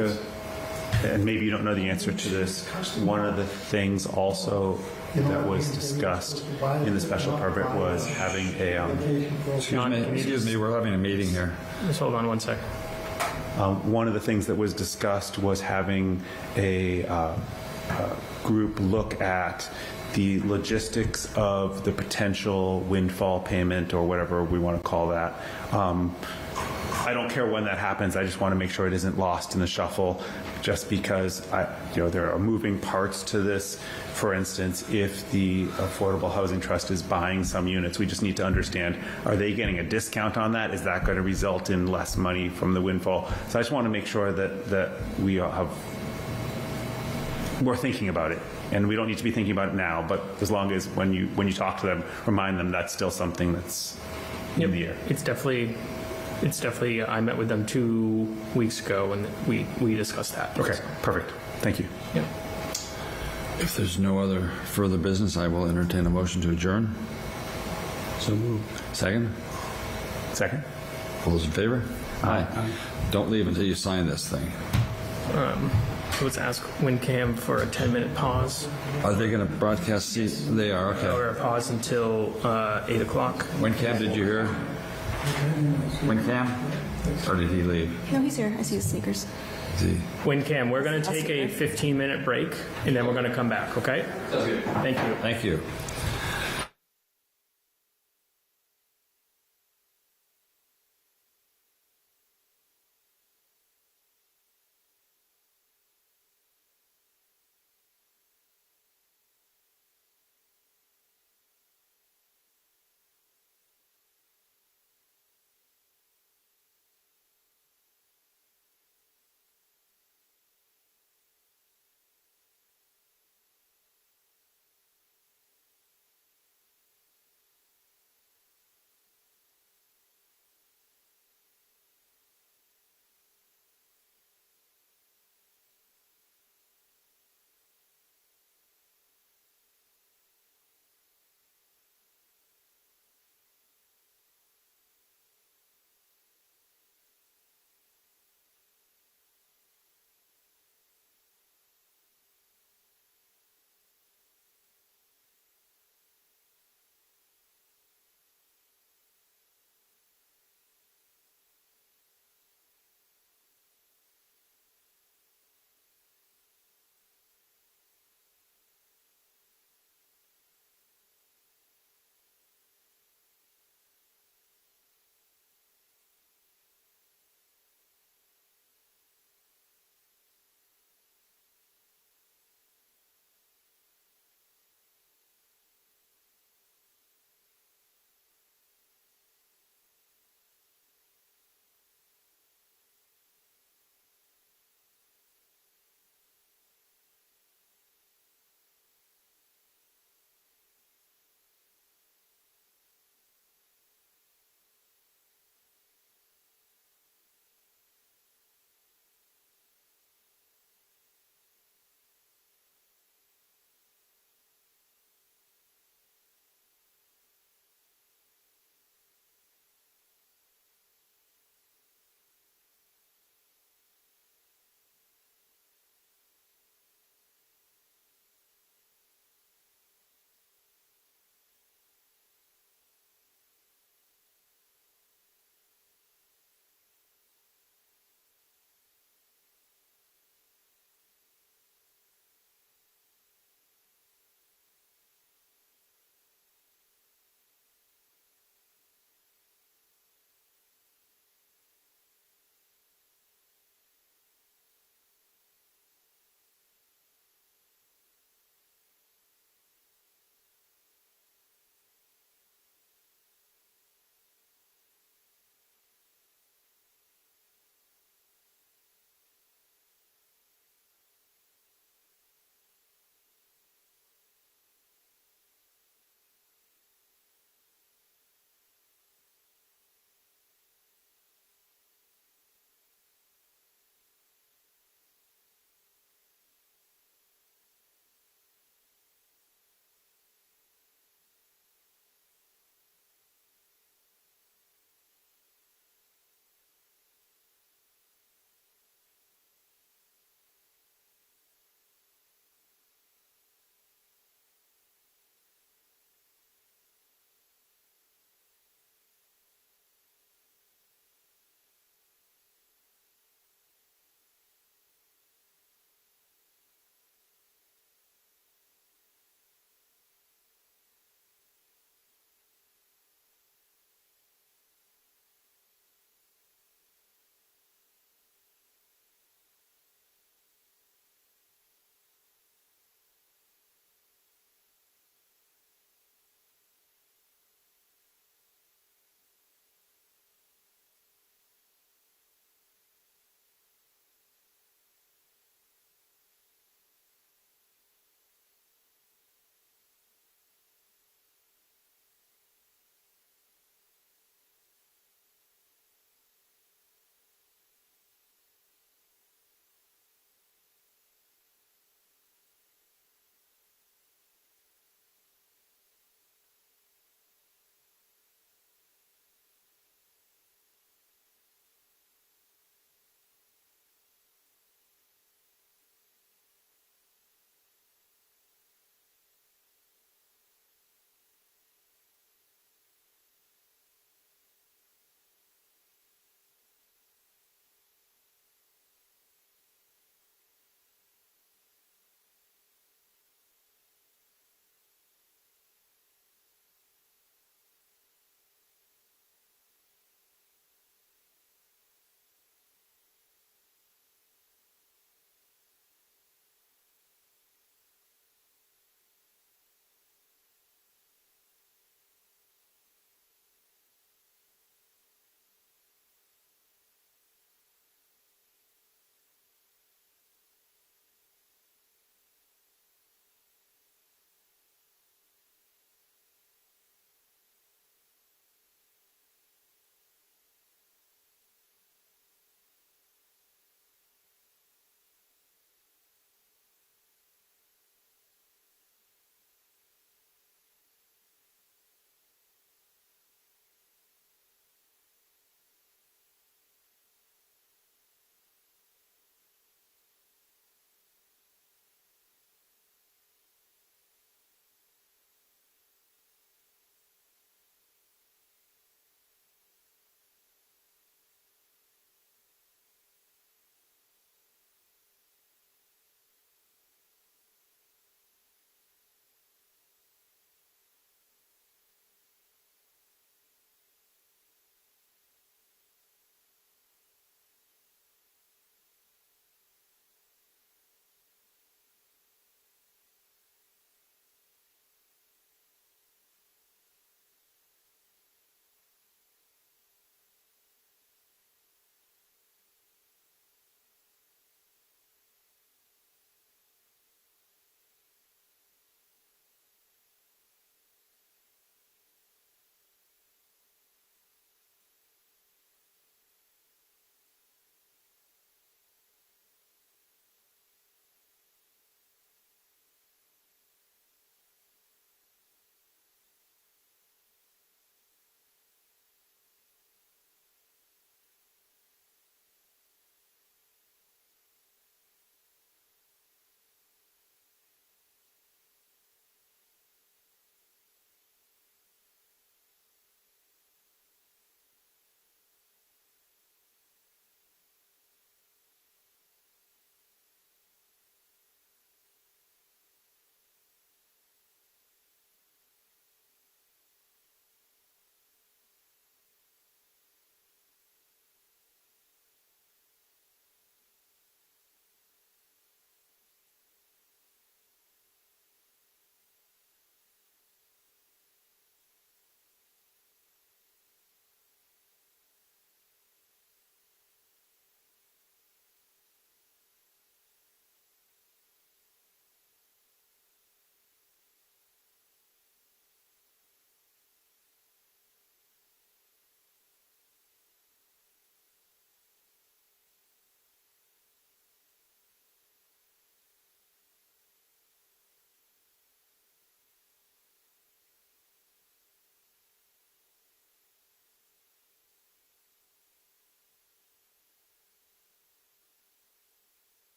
and maybe you don't know the answer to this, one of the things also that was discussed in the special permit was having a, Excuse me, we're having a meeting here. Just hold on one sec. one of the things that was discussed was having a group look at the logistics of the potential windfall payment or whatever we want to call that. I don't care when that happens. I just want to make sure it isn't lost in the shuffle, just because there are moving parts to this. For instance, if the Affordable Housing Trust is buying some units, we just need to understand, are they getting a discount on that? Is that going to result in less money from the windfall? So I just want to make sure that we're thinking about it. And we don't need to be thinking about it now, but as long as when you talk to them, remind them that's still something that's in the air. It's definitely, I met with them 2 weeks ago and we discussed that. Okay, perfect. Thank you. Yeah. If there's no other further business, I will entertain a motion to adjourn. So moved. Second? Second? All those in favor? Aye. Don't leave until you sign this thing. Let's ask WinCam for a 10-minute pause Are they going to broadcast? They are, okay. or a pause until 8 o'clock. Wincam, did you hear? Wincam? Or did he leave? No, he's here. I see his sneakers. Is he? WinCam, we're going to take a 15-minute break and then we're going to come back, okay? Thank you. Thank you.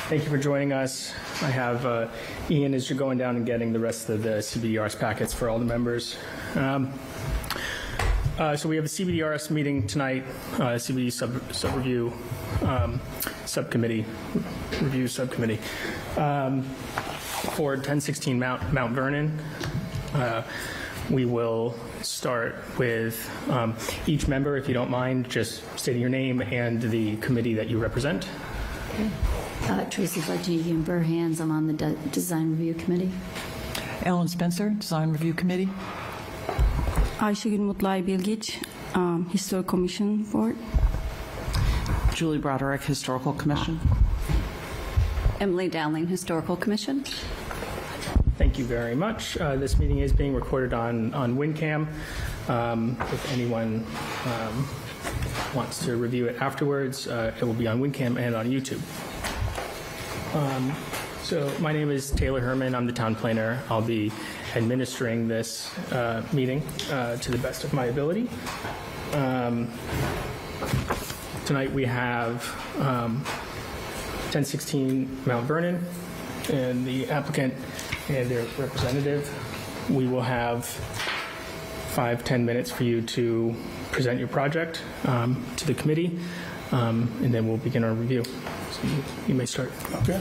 Thank you for joining us. I have Ian as you're going down and getting the rest of the CBDRS packets for all the members. So we have a CBDRS meeting tonight, CBD sub-review subcommittee, review subcommittee for 1016 Mount Vernon. We will start with each member, if you don't mind, just stating your name and the committee that you represent. Tracy Fartagian Burhans. I'm on the Design Review Committee. Ellen Spencer, Design Review Committee. Ayşegül Mutlay Bilgiç, Historic Commission Board. Julie Broderick, Historical Commission. Emily Dowling, Historical Commission. Thank you very much. This meeting is being recorded on WinCam. If anyone wants to review it afterwards, it will be on WinCam and on YouTube. So my name is Taylor Herman. I'm the town planner. I'll be administering this meeting to the best of my ability. Tonight we have 1016 Mount Vernon and the applicant and their representative. We will have 5-10 minutes for you to present your project to the committee, and then we'll begin our review. So you may start. Okay.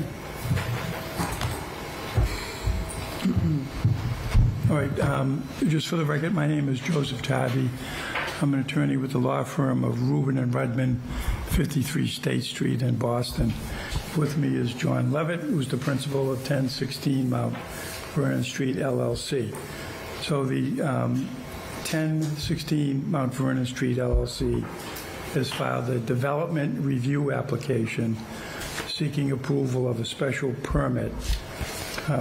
All right, just for the record, my name is Joseph Tarvey. I'm an attorney with the law firm of Rubin and Rudman, 53 State Street in Boston. With me is John Levitt, who's the principal of 1016 Mount Vernon Street, LLC. So the 1016 Mount Vernon Street, LLC has filed a development review application seeking approval of a special permit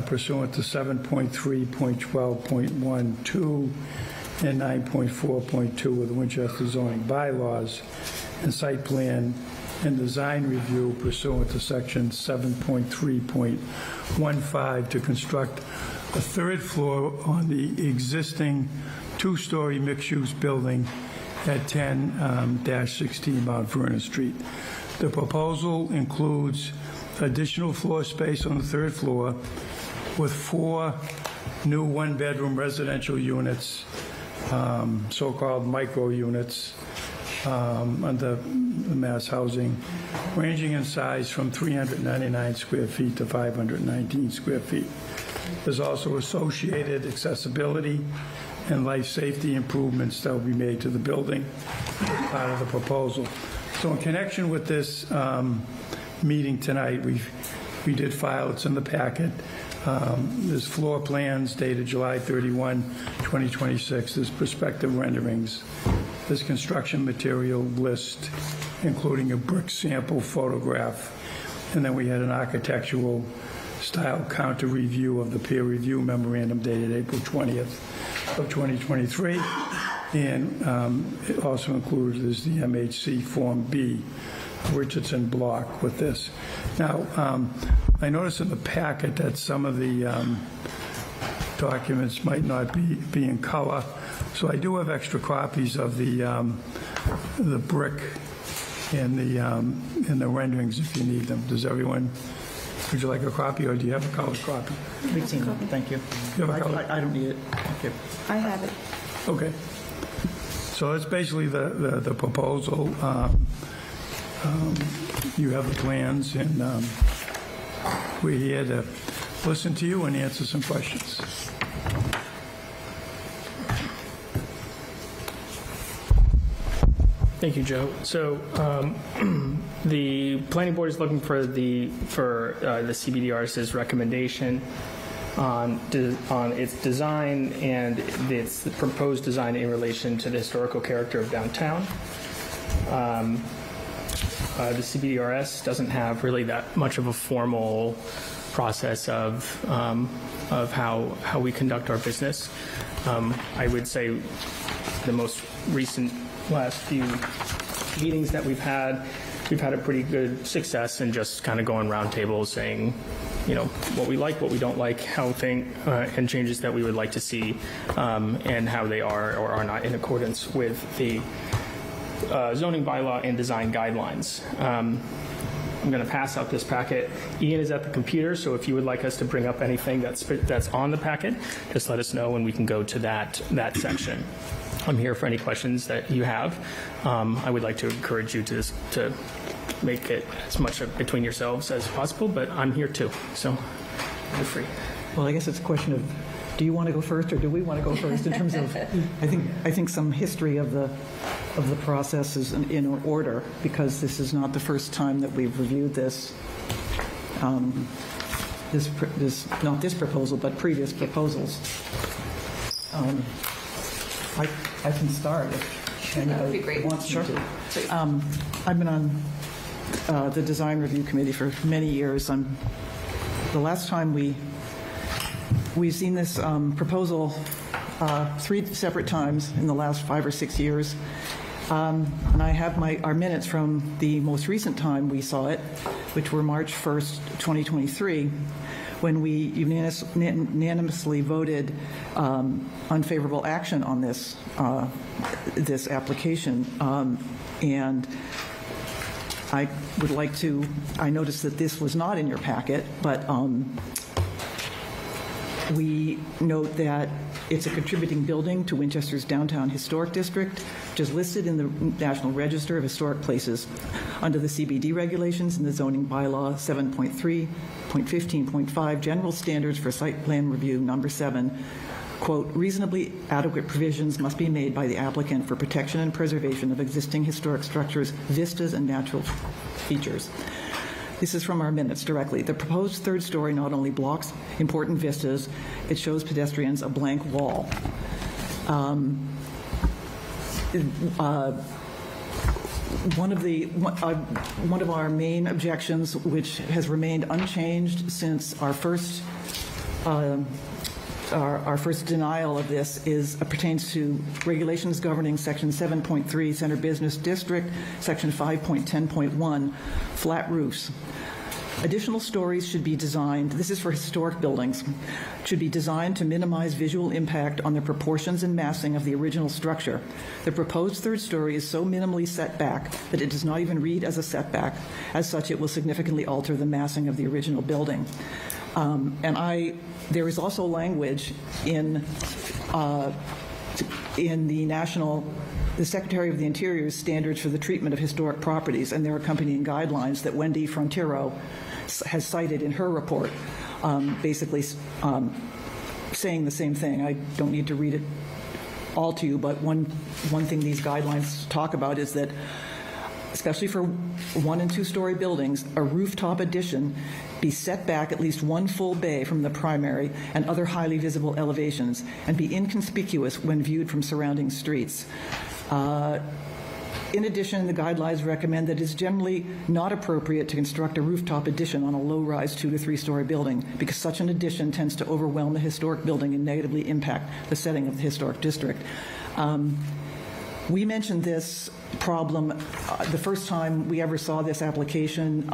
pursuant to 7.3.12.12 and 9.4.2 of the Winchester zoning bylaws and site plan and design review pursuant to section 7.3.15 to construct a third floor on the existing two-story mixed-use building at 10-16 Mount Vernon Street. The proposal includes additional floor space on the third floor with 4 new one-bedroom residential units, so-called micro units, under the mass housing, ranging in size from 399 square feet to 519 square feet. There's also associated accessibility and life safety improvements that will be made to the building as part of the proposal. So in connection with this meeting tonight, we did file, it's in the packet, there's floor plans dated July 31, 2026, there's prospective renderings, there's construction material list, including a brick sample photograph, and then we had an architectural style counter review of the peer review memorandum dated April 20th of 2023, and it also included is the MHC Form B, Richardson block with this. Now, I noticed in the packet that some of the documents might not be in color, so I do have extra copies of the brick and the renderings if you need them. Does everyone? Would you like a copy, or do you have a colored copy? Thank you. You have a color? I don't need it. Okay. I have it. Okay. So that's basically the proposal. You have the plans, and we're here to listen to you and answer some questions. Thank you, Joe. So the planning board is looking for the CBDRS's recommendation on its design and its proposed design in relation to the historical character of downtown. The CBDRS doesn't have really that much of a formal process of how we conduct our business. I would say the most recent last few meetings that we've had a pretty good success in just kind of going round tables saying, you know, what we like, what we don't like, and changes that we would like to see, and how they are or are not in accordance with the zoning bylaw and design guidelines. I'm going to pass out this packet. Ian is at the computer, so if you would like us to bring up anything that's on the packet, just let us know and we can go to that section. I'm here for any questions that you have. I would like to encourage you to make it as much between yourselves as possible, but I'm here too, so you're free. Well, I guess it's a question of, do you want to go first or do we want to go first in terms of, I think some history of the process is in order, because this is not the first time that we've reviewed this. Not this proposal, but previous proposals. I can start if anybody wants me to. I've been on the Design Review Committee for many years. The last time we've seen this proposal 3 separate times in the last 5 or 6 years. And I have our minutes from the most recent time we saw it, which were March 1st, 2023, when we unanimously voted unfavorable action on this application. And I would like to, I noticed that this was not in your packet, but we note that it's a contributing building to Winchester's downtown historic district, which is listed in the National Register of Historic Places under the CBD regulations in the zoning bylaw 7.3.15.5, general standards for site plan review, number 7. Quote, reasonably adequate provisions must be made by the applicant for protection and preservation of existing historic structures, vistas, and natural features. This is from our minutes directly. The proposed third story not only blocks important vistas, it shows pedestrians a blank wall. One of our main objections, which has remained unchanged since our first denial of this, pertains to regulations governing Section 7.3, Center Business District, Section 5.10.1, flat roofs. Additional stories should be designed, this is for historic buildings, should be designed to minimize visual impact on the proportions and massing of the original structure. The proposed third story is so minimally set back that it does not even read as a setback. As such, it will significantly alter the massing of the original building. There is also language in the Secretary of the Interior's standards for the treatment of historic properties and their accompanying guidelines that Wendy Frontiero has cited in her report, basically saying the same thing. I don't need to read it all to you, but one thing these guidelines talk about is that, especially for 1- and 2-story buildings, a rooftop addition be set back at least 1 full bay from the primary and other highly visible elevations, and be inconspicuous when viewed from surrounding streets. In addition, the guidelines recommend that it's generally not appropriate to construct a rooftop addition on a low-rise 2- to 3-story building, because such an addition tends to overwhelm the historic building and negatively impact the setting of the historic district. We mentioned this problem the first time we ever saw this application.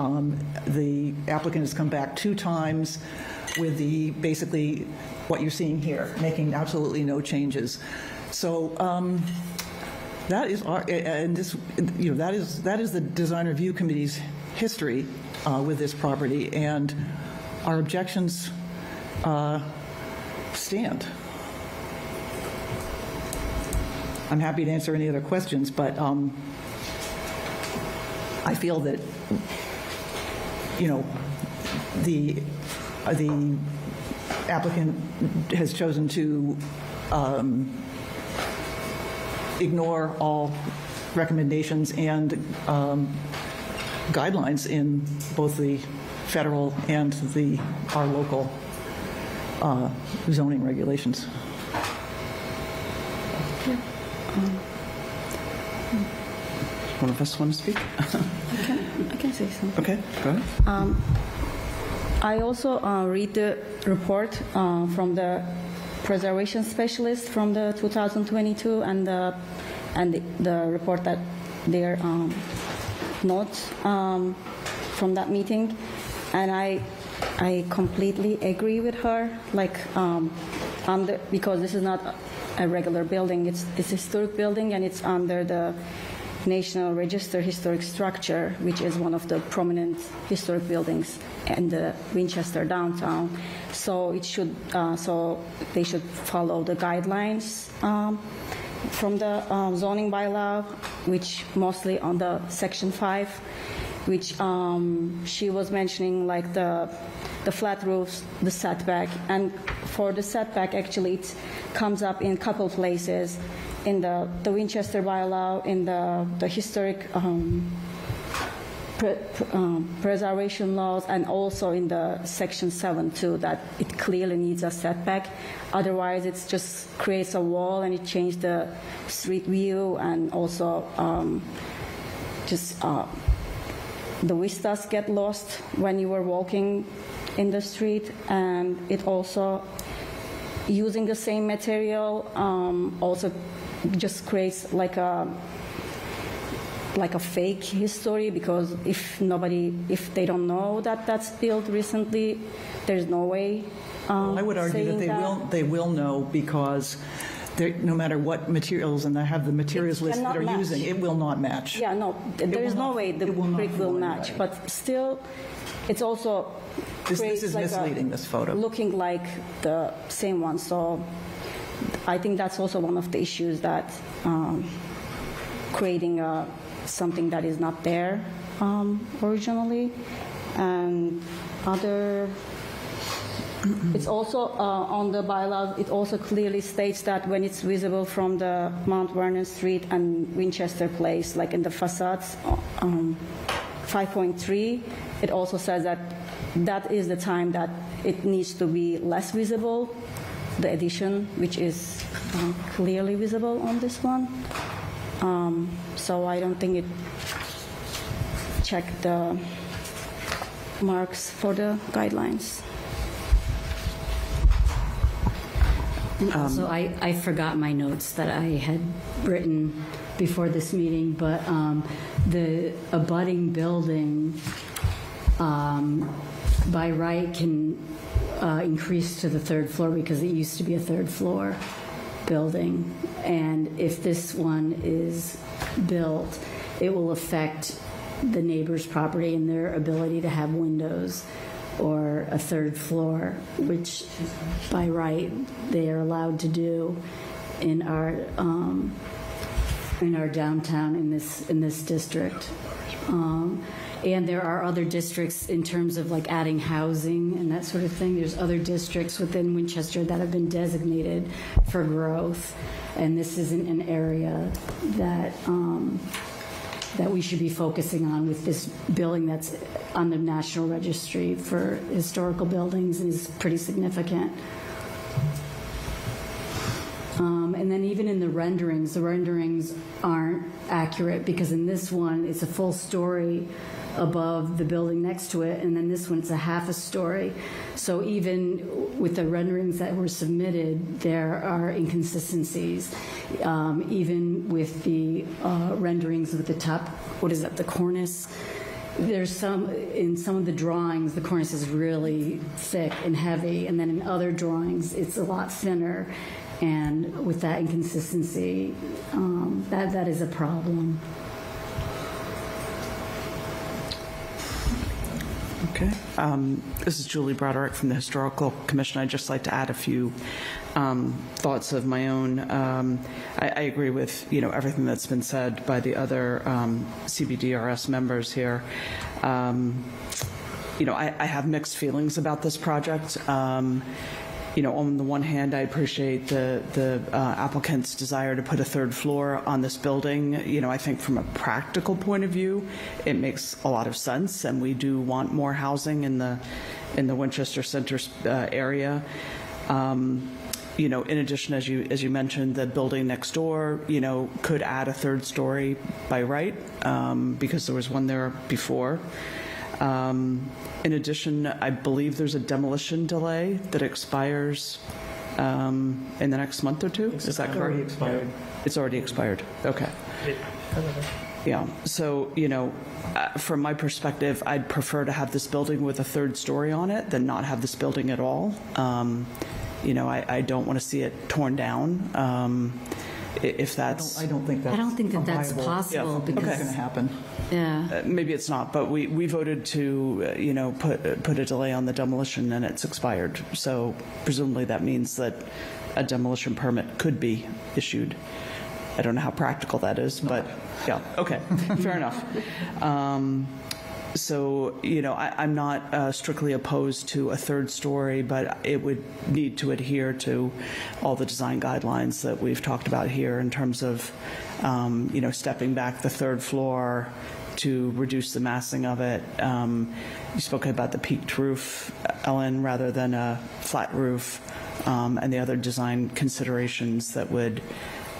The applicant has come back 2 times with basically what you're seeing here, making absolutely no changes. So that is that is the Design Review Committee's history with this property, and our objections stand. I'm happy to answer any other questions, but I feel that, the applicant has chosen to ignore all recommendations and guidelines in both the federal and our local zoning regulations. One of us want to speak? I can say something. Okay, go ahead. I also read the report from the preservation specialist from the 2022 and the report that their notes from that meeting, and I completely agree with her. Because this is not a regular building, it's a historic building, and it's under the National Register historic structure, which is one of the prominent historic buildings in the Winchester downtown. So it should, so they should follow the guidelines from the zoning bylaw, which mostly on the section 5, which she was mentioning, like the flat roofs, the setback, and for the setback, actually, it comes up in a couple places in the Winchester bylaw, in the historic preservation laws, and also in the section 7 too, that it clearly needs a setback. Otherwise, it just creates a wall and it changes the street view, and also the vistas get lost when you were walking in the street. And it also, using the same material, also just creates like a fake history, because if they don't know that that's built recently, there's no way. I would argue that they will know, because no matter what materials, and I have the materials list that are using, it will not match. Yeah, no, there is no way the brick will match, but still, it's also This is like misleading, this photo. looking like the same one. So I think that's also one of the issues, that creating something that is not there originally. And it's also on the bylaws, it also clearly states that when it's visible from the Mount Vernon Street and Winchester Place, like in the facades, 5.3, it also says that that is the time that it needs to be less visible, the addition, which is clearly visible on this one. So I don't think it checked the marks for the guidelines. Also, I forgot my notes that I had written before this meeting, but the abutting building by right can increase to the third floor, because it used to be a third floor building. And if this one is built, it will affect the neighbor's property and their ability to have windows or a third floor, which by right they are allowed to do in our downtown in this district. And there are other districts in terms of like adding housing and that sort of thing. There's other districts within Winchester that have been designated for growth, and this isn't an area that that we should be focusing on with this building that's on the National Registry for Historical Buildings, and is pretty significant. And then even in the renderings aren't accurate, because in this one, it's a full story above the building next to it, and then this one, it's a half a story. So even with the renderings that were submitted, there are inconsistencies. Even with the renderings with the top, what is that, the cornice? There's in some of the drawings, the cornice is really thick and heavy, and then in other drawings, it's a lot thinner. And with that inconsistency, that is a problem. Okay. This is Julie Broderick from the Historical Commission. I'd just like to add a few thoughts of my own. I agree with everything that's been said by the other CBDRS members here. I have mixed feelings about this project. On the one hand, I appreciate the applicant's desire to put a third floor on this building. I think from a practical point of view, it makes a lot of sense, and we do want more housing in the Winchester Center area. In addition, as you mentioned, the building next door, could add a third story by right, because there was one there before. In addition, I believe there's a demolition delay that expires in the next month or two. Is that correct? Already expired. It's already expired. Okay. Yeah. So, from my perspective, I'd prefer to have this building with a third story on it than not have this building at all. I don't want to see it torn down. if that's... I don't think that's I don't think that that's viable. possible That's going to because, happen. yeah. Maybe it's not, but we voted to, put a delay on the demolition, and it's expired. So presumably that means that a demolition permit could be issued. I don't know how practical that is, but yeah, okay, fair enough. So, I'm not strictly opposed to a third story, but it would need to adhere to all the design guidelines that we've talked about here in terms of, stepping back the third floor to reduce the massing of it. You spoke about the peaked roof, Ellen, rather than a flat roof, and the other design considerations that would,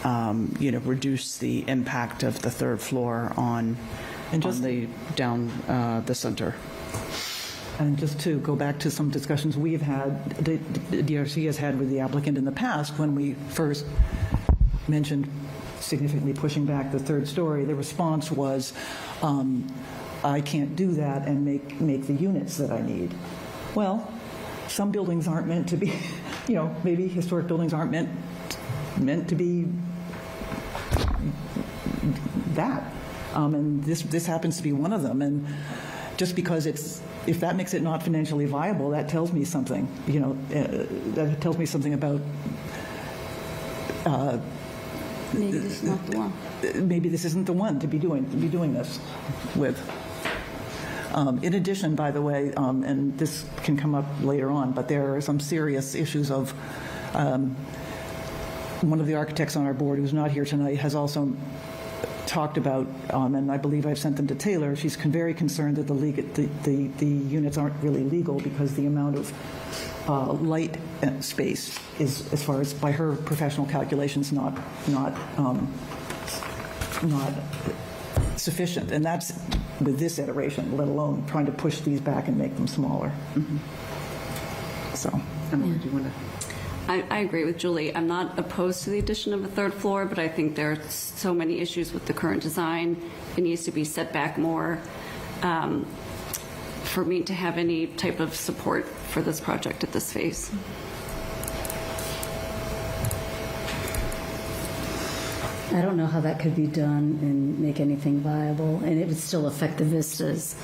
reduce the impact of the third floor on the down the center. And just to go back to some discussions we've had, the DRC has had with the applicant in the past, when we first mentioned significantly pushing back the third story, the response was, I can't do that and make the units that I need. Well, some buildings aren't meant to be, maybe historic buildings aren't meant to be that. And this happens to be one of them. And just because if that makes it not financially viable, that tells me something. That tells me something about. Maybe this is not the one. Maybe this isn't the one to be doing this with. In addition, by the way, and this can come up later on, but there are some serious issues of. One of the architects on our board, who's not here tonight, has also talked about, and I believe I've sent them to Taylor. She's very concerned that the units aren't really legal because the amount of light space is, as far as by her professional calculations, not sufficient. And that's with this iteration, let alone trying to push these back and make them smaller. Mm-hmm. So, Emily, do you want to? I agree with Julie. I'm not opposed to the addition of a third floor, but I think there are so many issues with the current design. It needs to be set back more for me to have any type of support for this project at this phase. I don't know how that could be done and make anything viable, and it would still affect the vistas,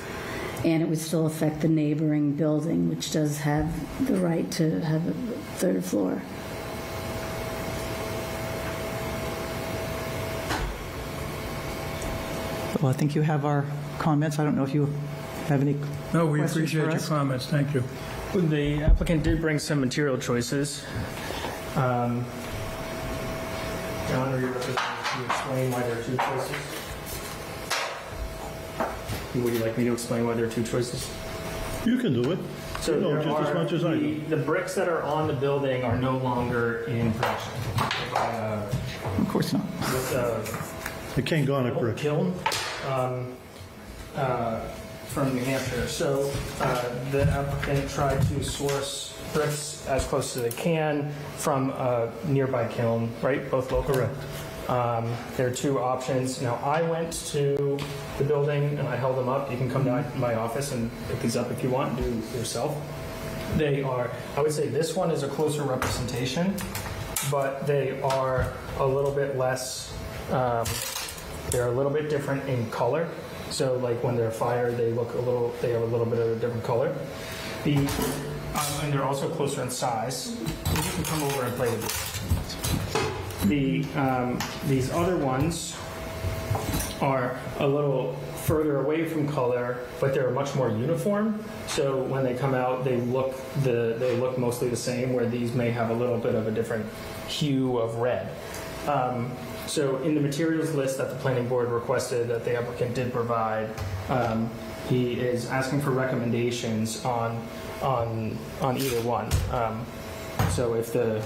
and it would still affect the neighboring building, which does have the right to have a third floor. Well, I think you have our comments. I don't know if you have any No, we questions appreciate for your us? comments. Thank you. The applicant did bring some material choices. John, are you representing to explain why there are two choices? Would you like me to explain why there are two choices? You can do it. So You know there just as are much as I do. the bricks that are on the building are no longer in production. Of course not. With The King Garnet brick. kiln from New Hampshire. So the applicant tried to source bricks as close as they can from a nearby kiln, right? Both local. Correct. There are two options. Now, I went to the building and I held them up. You can come down to my office and pick these up if you want, do it yourself. They are, I would say this one is a closer representation, but they are a little bit less, they're a little bit different in color. So like when they're fired, they have a little bit of a different color. And they're also closer in size. You can come over and play with these. These other ones are a little further away from color, but they're much more uniform. So when they come out, they look mostly the same. Where these may have a little bit of a different hue of red. So in the materials list that the planning board requested that the applicant did provide, he is asking for recommendations on either one. So if the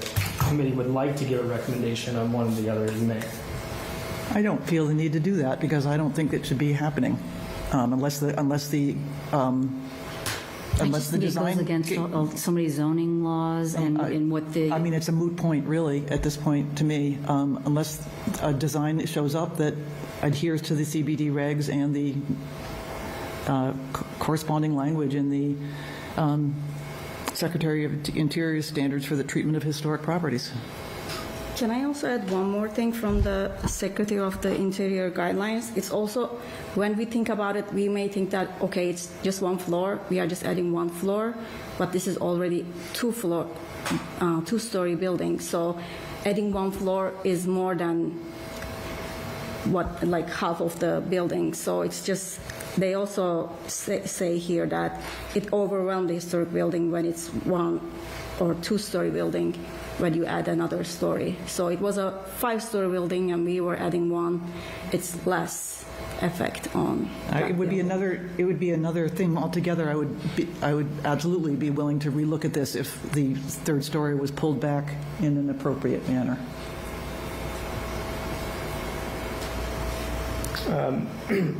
committee would like to give a recommendation on one or the other, you may. I don't feel the need to do that because I don't think it should be happening unless the design It goes against so many zoning laws and what the... I mean, it's a moot point, really, at this point, to me, unless a design shows up that adheres to the CBD regs and the corresponding language in the Secretary of Interior standards for the treatment of historic properties. Can I also add one more thing from the Secretary of the Interior guidelines? It's also, when we think about it, we may think that, okay, it's just one floor, we are just adding one floor, but this is already two-story building, so adding one floor is more than like half of the building. So it's just, they also say here that it overwhelmed the historic building when it's one or two-story building when you add another story. So it was a 5-story building and we were adding one. It's less effect on that It would be another thing altogether. I would absolutely be willing to relook at this if the third story was pulled back in an appropriate manner.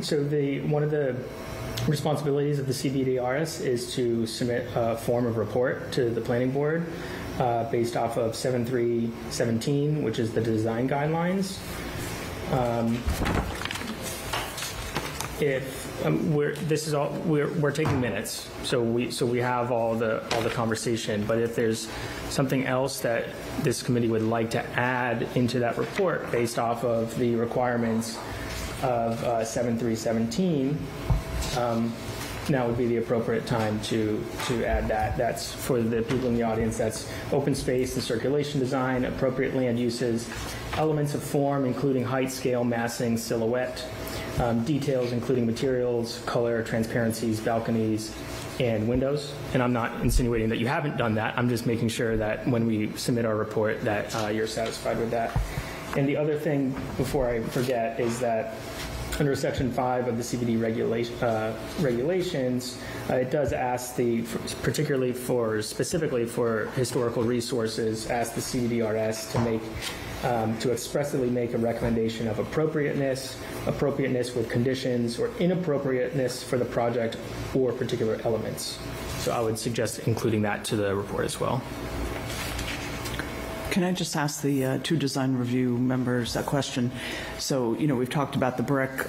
So one of the responsibilities of the CBDRS is to submit a form of report to the planning board based off of 7317, which is the design guidelines. We're taking minutes, so we have all the conversation. But if there's something else that this committee would like to add into that report based off of the requirements of 7317, now would be the appropriate time to add that. That's for the people in the audience. That's open space and circulation design, appropriate land uses, elements of form, including height, scale, massing, silhouette, details, including materials, color, transparencies, balconies, and windows. And I'm not insinuating that you haven't done that. I'm just making sure that when we submit our report that you're satisfied with that. And the other thing, before I forget, is that under Section 5 of the CBD regulations, it does ask specifically for historical resources, ask the CBDRS to expressly make a recommendation of appropriateness with conditions, or inappropriateness for the project or particular elements. So I would suggest including that to the report as well. Can I just ask the two design review members a question? So, we've talked about the brick.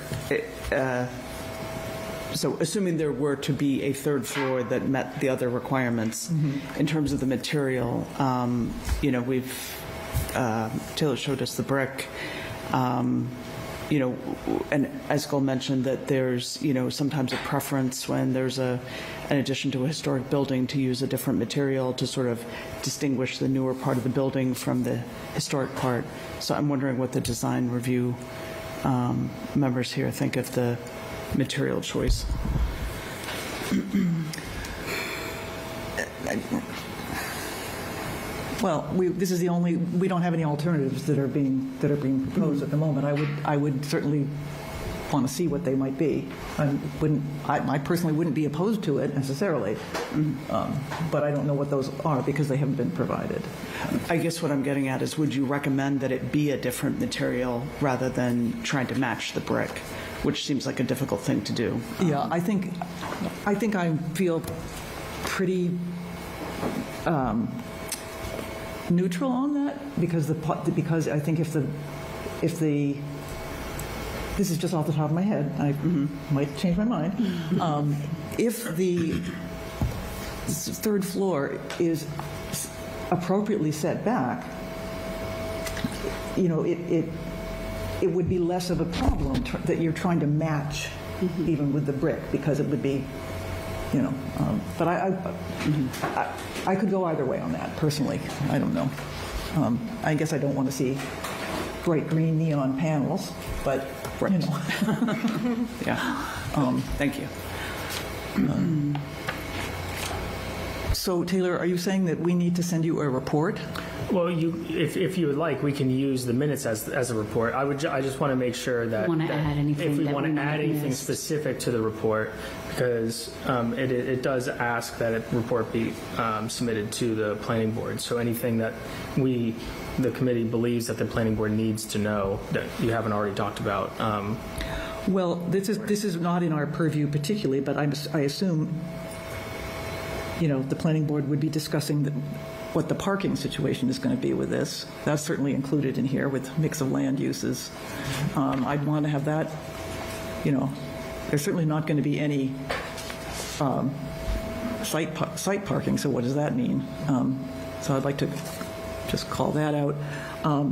So assuming there were to be a third floor that met the other requirements, in terms of the material, Taylor showed us the brick. And Eskil mentioned that there's, sometimes a preference when there's an addition to a historic building to use a different material to sort of distinguish the newer part of the building from the historic part. So I'm wondering what the design review members here think of the material choice. Well, we don't have any alternatives that are being proposed at the moment. I would certainly want to see what they might be. I personally wouldn't be opposed to it necessarily, but I don't know what those are because they haven't been provided. I guess what I'm getting at is, would you recommend that it be a different material rather than trying to match the brick, which seems like a difficult thing to do? Yeah, I think I feel pretty neutral on that because I think if the this is just off the top of my head, I might change my mind. If the third floor is appropriately set back, it would be less of a problem that you're trying to match even with the brick, because it would be, but I could go either way on that personally. I don't know. I guess I don't want to see bright green neon panels, but yeah. Thank you. So Taylor, are you saying that we need to send you a report? Well, if you would like, we can use the minutes as a report. I just want to make sure that if we want to add anything specific to the report, because it does ask that a report be submitted to the planning board. So anything that the committee believes that the planning board needs to know that you haven't already talked about. Well, this is not in our purview particularly, but I assume the planning board would be discussing what the parking situation is going to be with this. That's certainly included in here with mix of land uses. I'd want to have that, there's certainly not going to be any site parking, so what does that mean? So I'd like to just call that out. I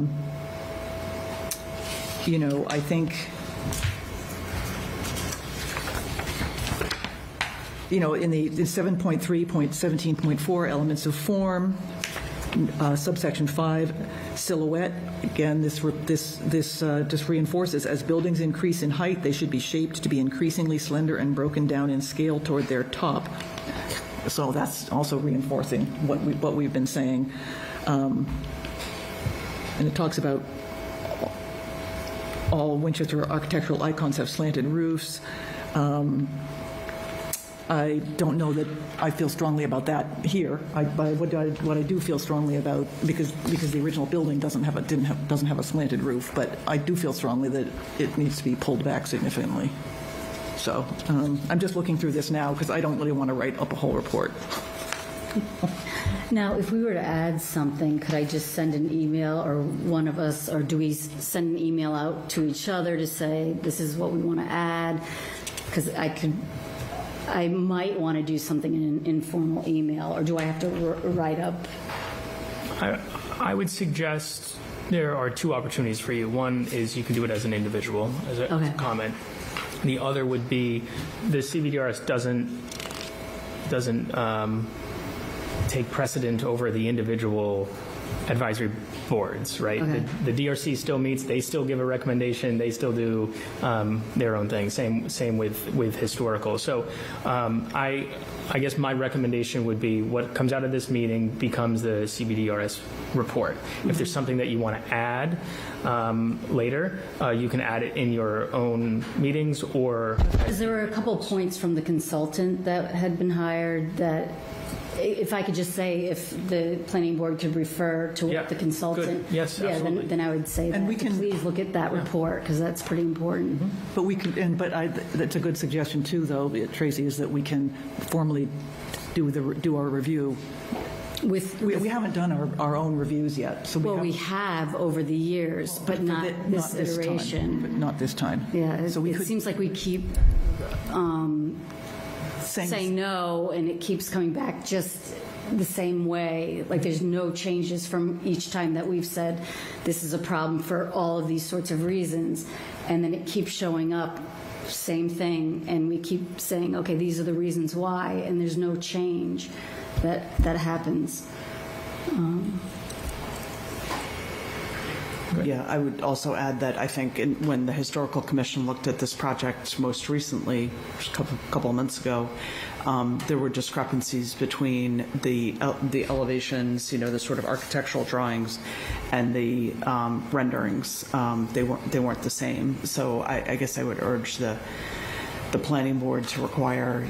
think, in the 7.3.17.4 elements of form, subsection 5, silhouette, again, this just reinforces, as buildings increase in height, they should be shaped to be increasingly slender and broken down in scale toward their top. So that's also reinforcing what we've been saying. And it talks about all Winchester architectural icons have slanted roofs. I don't know that I feel strongly about that here. But what I do feel strongly about, because the original building doesn't have a slanted roof, but I do feel strongly that it needs to be pulled back significantly. So I'm just looking through this now because I don't really want to write up a whole report. Now, if we were to add something, could I just send an email, or one of us, or do we send an email out to each other to say, this is what we want to add? Because I might want to do something in an informal email, or do I have to write up? I would suggest there are two opportunities for you. One is you can do it as an individual, as a comment. The other would be the CBDRS doesn't take precedent over the individual advisory boards, right? Okay. The DRC still meets, they still give a recommendation, they still do their own thing. Same with historical. So I guess my recommendation would be what comes out of this meeting becomes the CBDRS report. If there's something that you want to add later, you can add it in your own meetings, or... Because there were a couple points from the consultant that had been hired that, if I could just say, if the planning board could refer to what the consultant... Good. Yes, absolutely. Then I would say that. Please look at that report, because that's pretty important. But that's a good suggestion too, though, Tracy, is that we can formally do our review. We haven't done our own reviews yet. So we have over the years, but not this iteration. But not this time. Yeah, it seems like we keep saying no, and it keeps coming back just the same way. Like there's no changes from each time that we've said this is a problem for all of these sorts of reasons, and then it keeps showing up, same thing, and we keep saying, okay, these are the reasons why, and there's no change that happens. Yeah, I would also add that I think when the Historical Commission looked at this project most recently, a couple of months ago, there were discrepancies between the elevations, the sort of architectural drawings, and the renderings. They weren't the same. So I guess I would urge the planning board to require,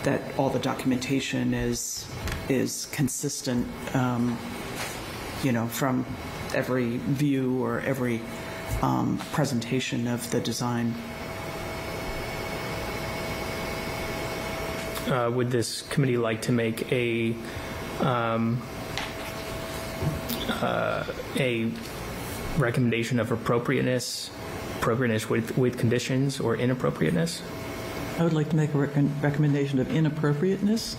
that all the documentation is consistent, from every view or every presentation of the design. Would this committee like to make a recommendation of appropriateness with conditions, or inappropriateness? I would like to make a recommendation of inappropriateness.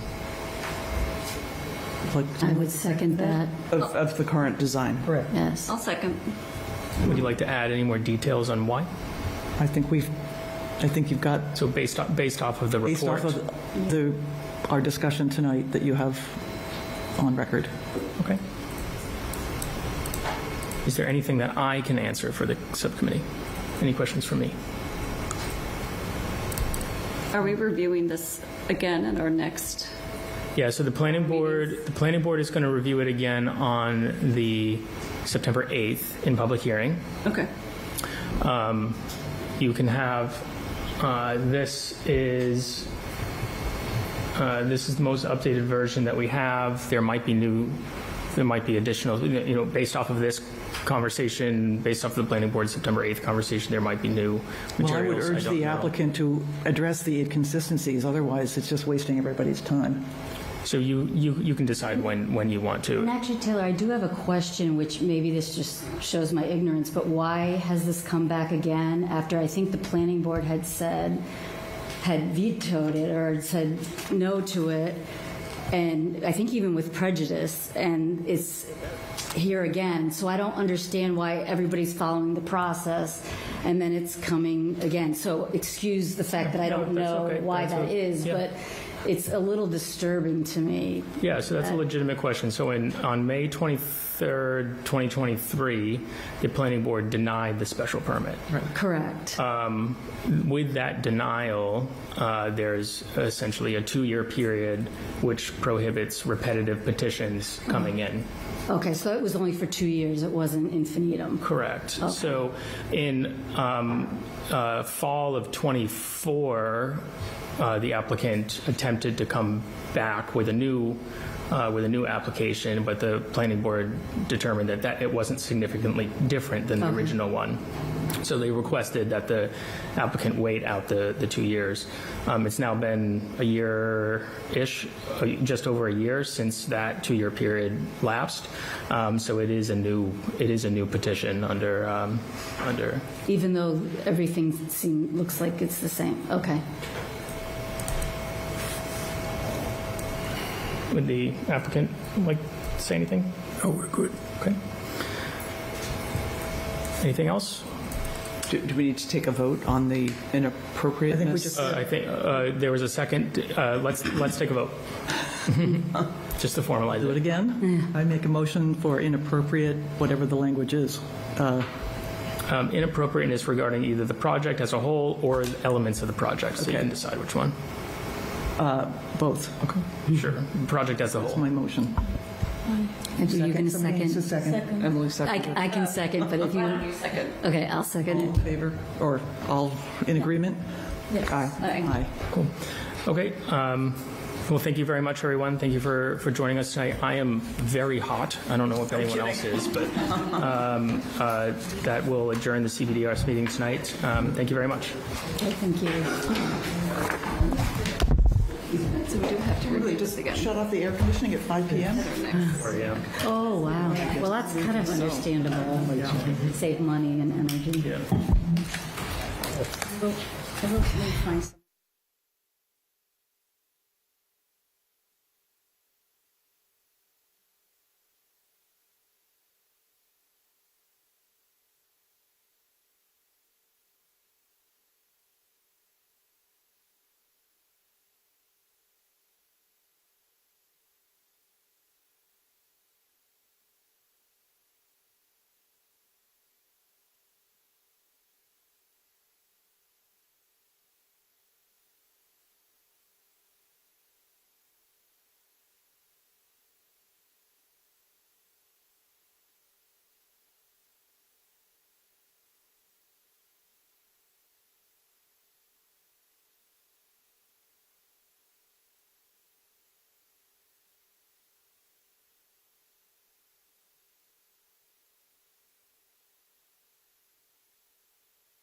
I would second that. Of the current design. Correct. Yes. I'll second. Would you like to add any more details on why? I think you've got... So based off of the report? Based off of our discussion tonight that you have on record. Okay. Is there anything that I can answer for the subcommittee? Any questions for me? Are we reviewing this again at our next? Yeah, so the planning board is going to review it again on the September 8th in public hearing. Okay. You can have, this is the most updated version that we have. There might be additional, based off of this conversation, based off of the planning board September 8th conversation, there might be new materials. Well, I would urge the applicant to address the inconsistencies. Otherwise, it's just wasting everybody's time. So you can decide when you want to. And actually, Taylor, I do have a question, which maybe this just shows my ignorance, but why has this come back again after I think the planning board had vetoed it or said no to it, and I think even with prejudice, and it's here again, so I don't understand why everybody's following the process, and then it's coming again. So excuse the fact that I don't that's know okay. why That's that okay. is, Yeah. but it's a little disturbing to me. Yeah, so that's a legitimate question. So on May 23rd, 2023, the planning board denied the special permit. Correct. With that denial, there's essentially a 2-year period which prohibits repetitive petitions coming in. Okay, so it was only for 2 years. It wasn't infinitum. Correct. Okay. So in fall of '24, the applicant attempted to come back with a new application, but the planning board determined that it wasn't significantly different than the original one. So they requested that the applicant wait out the 2 years. It's now been a year-ish, just over a year since that 2-year period lapsed. So it is a new petition under. Even though everything looks like it's the same. Okay. Would the applicant like to say anything? Oh, we're good. Okay. Anything else? Do we need to take a vote on the inappropriateness? I think we just- I think there was a second. Let's take a vote. Just to formalize Do it it. again? I make a motion for inappropriate, whatever the language is. Inappropriateness regarding either the project as a whole or elements of the project, so you Okay. can decide which one. Both. Okay. Sure. Project as a That's whole. my motion. And you can Somebody needs second. a second. Emily seconded. I can second, but if you. Okay, I'll second All in it. favor? Or all in agreement? Yes. Aye. Aye. Cool. Okay. Well, thank you very much, everyone. Thank you for joining us tonight. I am very hot. I don't know if anyone else is, but that will adjourn the CBDRS meeting tonight. Thank you very much. Okay, thank you. So we do have to Really, review just this again. shut off the air conditioning at 5 p.m.? Oh, wow. Well, that's kind of understandable. Save money and energy. Yeah. We'll find